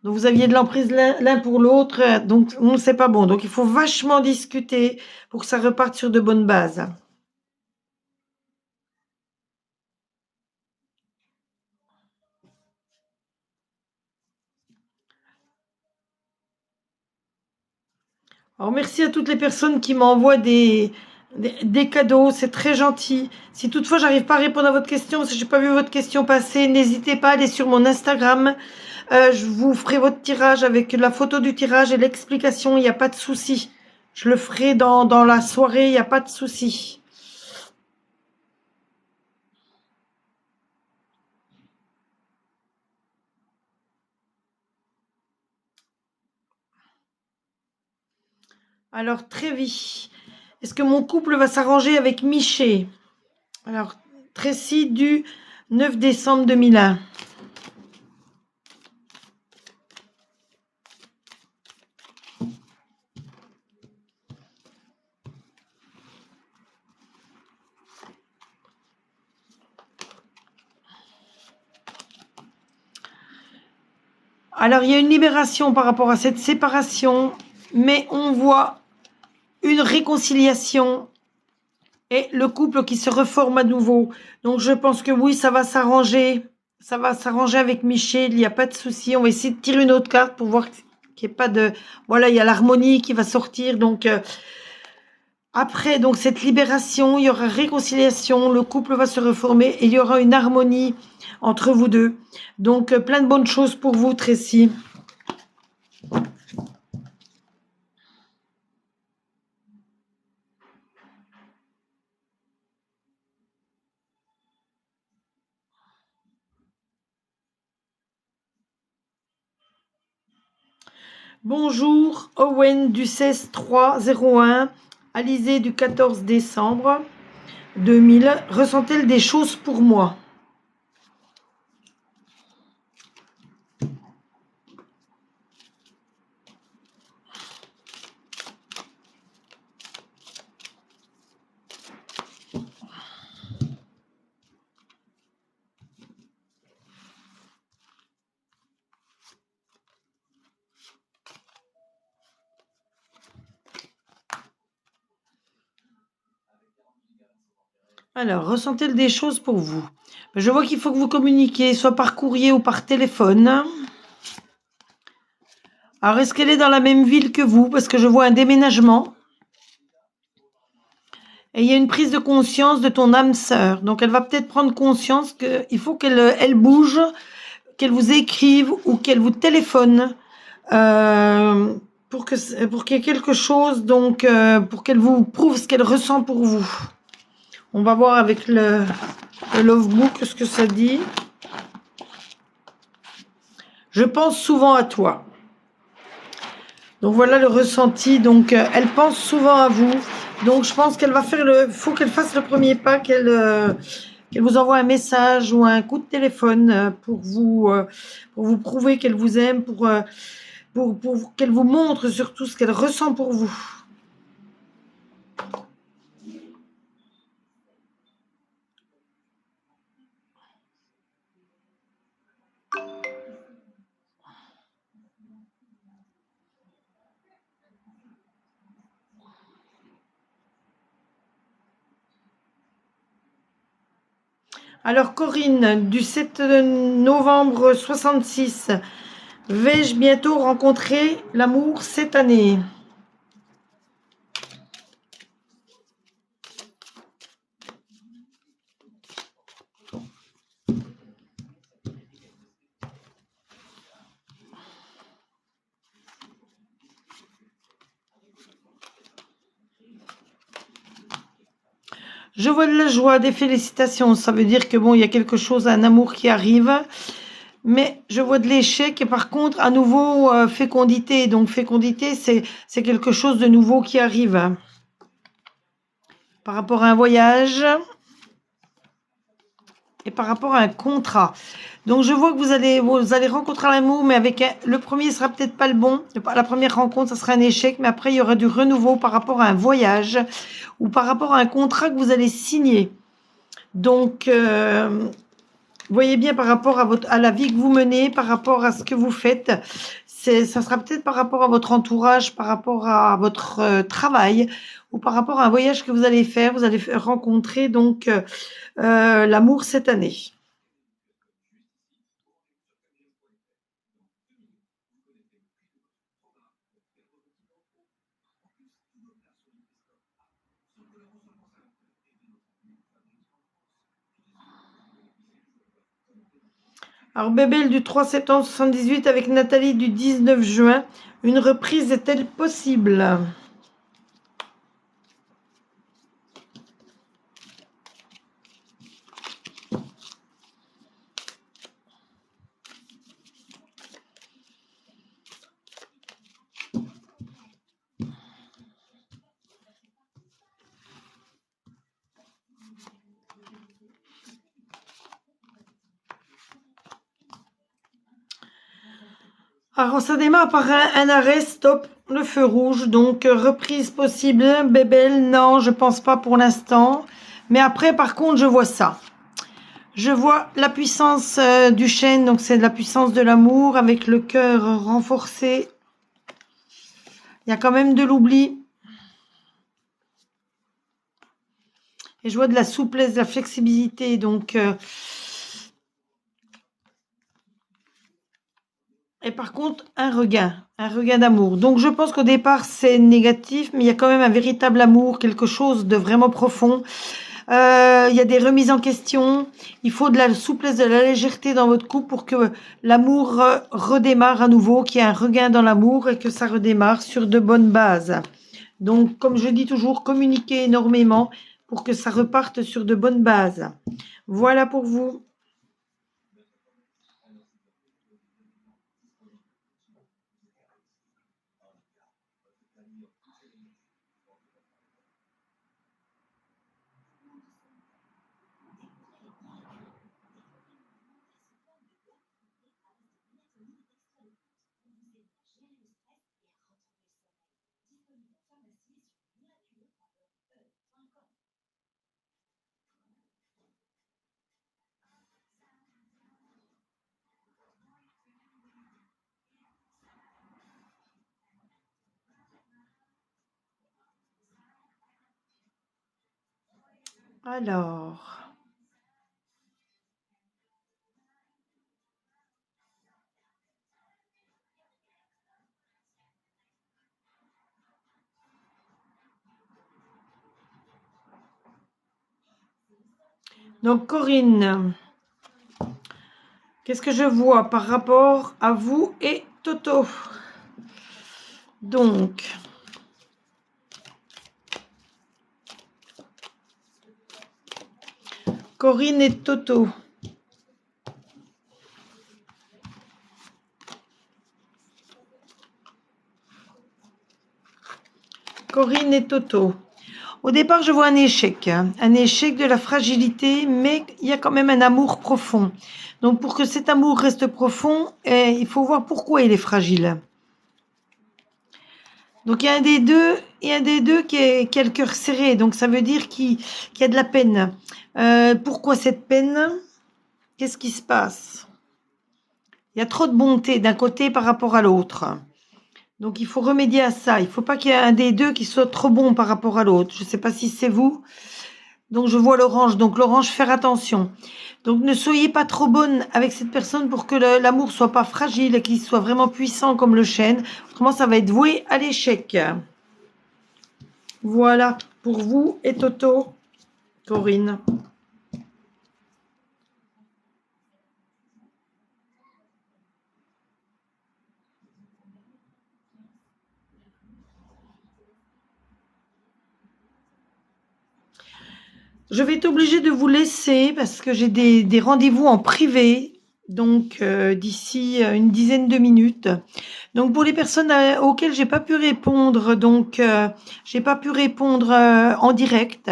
Speaker 2: Donc, vous aviez de l'emprise l'un pour l'autre. Donc, non, c'est pas bon. Donc, il faut vachement discuter pour que ça reparte sur de bonnes bases. Alors, merci à toutes les personnes qui m'envoient des cadeaux, c'est très gentil. Si toutefois j'arrive pas à répondre à votre question, si j'ai pas vu votre question passer, n'hésitez pas à aller sur mon Instagram. Je vous ferai votre tirage avec la photo du tirage et l'explication, il n'y a pas de souci. Je le ferai dans la soirée, il n'y a pas de souci. Alors, Trévi, est-ce que mon couple va s'arranger avec Miché? Alors, Tracy du 9 décembre 2001. Alors, il y a une libération par rapport à cette séparation, mais on voit une réconciliation et le couple qui se reforme à nouveau. Donc, je pense que oui, ça va s'arranger. Ça va s'arranger avec Michel, il n'y a pas de souci. On va essayer de tirer une autre carte pour voir qu'il n'y ait pas de... Voilà, il y a l'harmonie qui va sortir. Donc, après donc cette libération, il y aura réconciliation, le couple va se reformer et il y aura une harmonie entre vous deux. Donc, plein de bonnes choses pour vous, Tracy. Bonjour, Owen du 16-3-01, Alizé du 14 décembre 2000. Ressent-elle des choses pour moi? Alors, ressent-elle des choses pour vous? Je vois qu'il faut que vous communiquiez, soit par courrier ou par téléphone. Alors, est-ce qu'elle est dans la même ville que vous? Parce que je vois un déménagement. Et il y a une prise de conscience de ton âme sœur. Donc, elle va peut-être prendre conscience qu'il faut qu'elle bouge, qu'elle vous écrive ou qu'elle vous téléphone pour qu'il y ait quelque chose, donc pour qu'elle vous prouve ce qu'elle ressent pour vous. On va voir avec le Love Book ce que ça dit. Je pense souvent à toi. Donc voilà le ressenti. Donc elle pense souvent à vous. Donc je pense qu'elle va faire faut qu'elle fasse le premier pas, qu'elle vous envoie un message ou un coup de téléphone pour vous prouver qu'elle vous aime, pour qu'elle vous montre surtout ce qu'elle ressent pour vous. Alors Corinne, du 7 novembre 66, vais-je bientôt rencontrer l'amour cette année? Je vois de la joie, des félicitations. Ça veut dire que bon, il y a quelque chose, un amour qui arrive. Mais je vois de l'échec et par contre, à nouveau, fécondité. Donc, fécondité, c'est quelque chose de nouveau qui arrive. Par rapport à un voyage et par rapport à un contrat. Donc, je vois que vous allez rencontrer l'amour, mais avec le premier sera peut-être pas le bon. La première rencontre, ça sera un échec, mais après, il y aura du renouveau par rapport à un voyage ou par rapport à un contrat que vous allez signer. Donc, voyez bien par rapport à la vie que vous menez, par rapport à ce que vous faites. Ça sera peut-être par rapport à votre entourage, par rapport à votre travail ou par rapport à un voyage que vous allez faire. Vous allez rencontrer donc l'amour cette année. Alors, Bébel du 3 septembre 78 avec Nathalie du 19 juin. Une reprise est-elle possible? Alors, ça démarre par un arrêt, stop, le feu rouge. Donc, reprise possible. Bébel, non, je pense pas pour l'instant. Mais après, par contre, je vois ça. Je vois la puissance du chêne, donc c'est de la puissance de l'amour avec le cœur renforcé. Il y a quand même de l'oubli. Et je vois de la souplesse, de la flexibilité. Donc, et par contre, un regain d'amour. Donc, je pense qu'au départ, c'est négatif, mais il y a quand même un véritable amour, quelque chose de vraiment profond. Il y a des remises en question. Il faut de la souplesse, de la légèreté dans votre couple pour que l'amour redémarre à nouveau, qu'il y ait un regain dans l'amour et que ça redémarre sur de bonnes bases. Donc, comme je dis toujours, communiquez énormément pour que ça reparte sur de bonnes bases. Voilà pour vous. Alors, donc Corinne, qu'est-ce que je vois par rapport à vous et Toto? Donc, Corinne et Toto. Corinne et Toto. Au départ, je vois un échec de la fragilité, mais il y a quand même un amour profond. Donc, pour que cet amour reste profond, il faut voir pourquoi il est fragile. Donc, il y a un des deux qui a le cœur serré. Donc, ça veut dire qu'il y a de la peine. Pourquoi cette peine? Qu'est-ce qui se passe? Il y a trop de bonté d'un côté par rapport à l'autre. Donc, il faut remédier à ça. Il ne faut pas qu'il y ait un des deux qui soit trop bon par rapport à l'autre. Je ne sais pas si c'est vous. Donc, je vois l'orange. Donc, l'orange, faire attention. Donc, ne soyez pas trop bonne avec cette personne pour que l'amour soit pas fragile et qu'il soit vraiment puissant comme le chêne. Autrement, ça va être voué à l'échec. Voilà pour vous et Toto, Corinne. Je vais être obligée de vous laisser parce que j'ai des rendez-vous en privé, donc d'ici une dizaine de minutes. Donc pour les personnes auxquelles j'ai pas pu répondre, donc j'ai pas pu répondre en direct.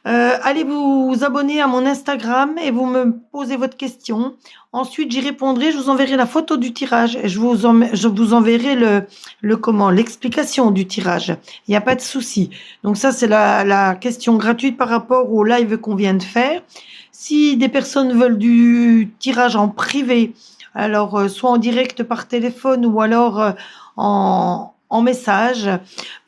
Speaker 2: Allez vous abonner à mon Instagram et vous me posez votre question. Ensuite, j'y répondrai. Je vous enverrai la photo du tirage et je vous enverrai l'explication du tirage. Il n'y a pas de souci. Donc ça, c'est la question gratuite par rapport au live qu'on vient de faire. Si des personnes veulent du tirage en privé, alors soit en direct par téléphone ou alors en message.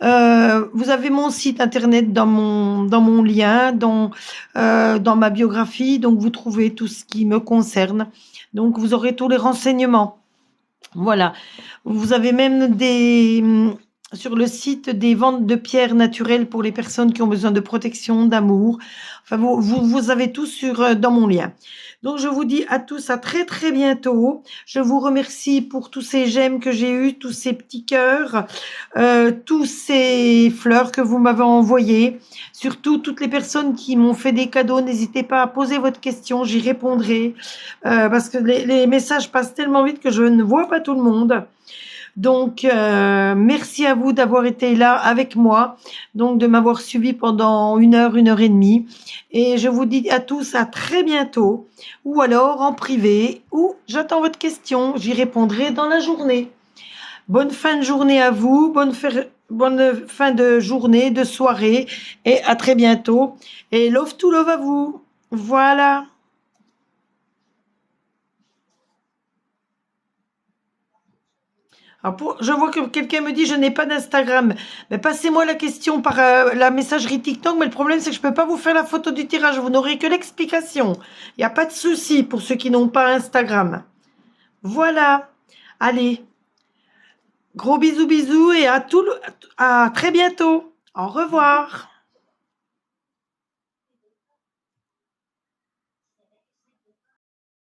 Speaker 2: Vous avez mon site internet dans mon lien, dans ma biographie, donc vous trouvez tout ce qui me concerne. Donc vous aurez tous les renseignements. Voilà. Vous avez même sur le site des ventes de pierres naturelles pour les personnes qui ont besoin de protection, d'amour. Enfin, vous avez tout dans mon lien. Donc, je vous dis à tous à très, très bientôt. Je vous remercie pour tous ces j'aime que j'ai eus, tous ces petits cœurs, tous ces fleurs que vous m'avez envoyées. Surtout, toutes les personnes qui m'ont fait des cadeaux, n'hésitez pas à poser votre question, j'y répondrai. Parce que les messages passent tellement vite que je ne vois pas tout le monde. Donc, merci à vous d'avoir été là avec moi, donc de m'avoir suivi pendant 1 heure et demie. Et je vous dis à tous à très bientôt, ou alors en privé, ou j'attends votre question, j'y répondrai dans la journée. Bonne fin de journée à vous, bonne fin de journée, de soirée, et à très bientôt. Et love to love à vous. Voilà. Alors je vois que quelqu'un me dit je n'ai pas d'Instagram. Mais passez-moi la question par la messagerie TikTok. Mais le problème c'est que je peux pas vous faire la photo du tirage. Vous n'aurez que l'explication. Il n'y a pas de souci pour ceux qui n'ont pas Instagram. Voilà. Allez, gros bisous bisous et à très bientôt. Au revoir.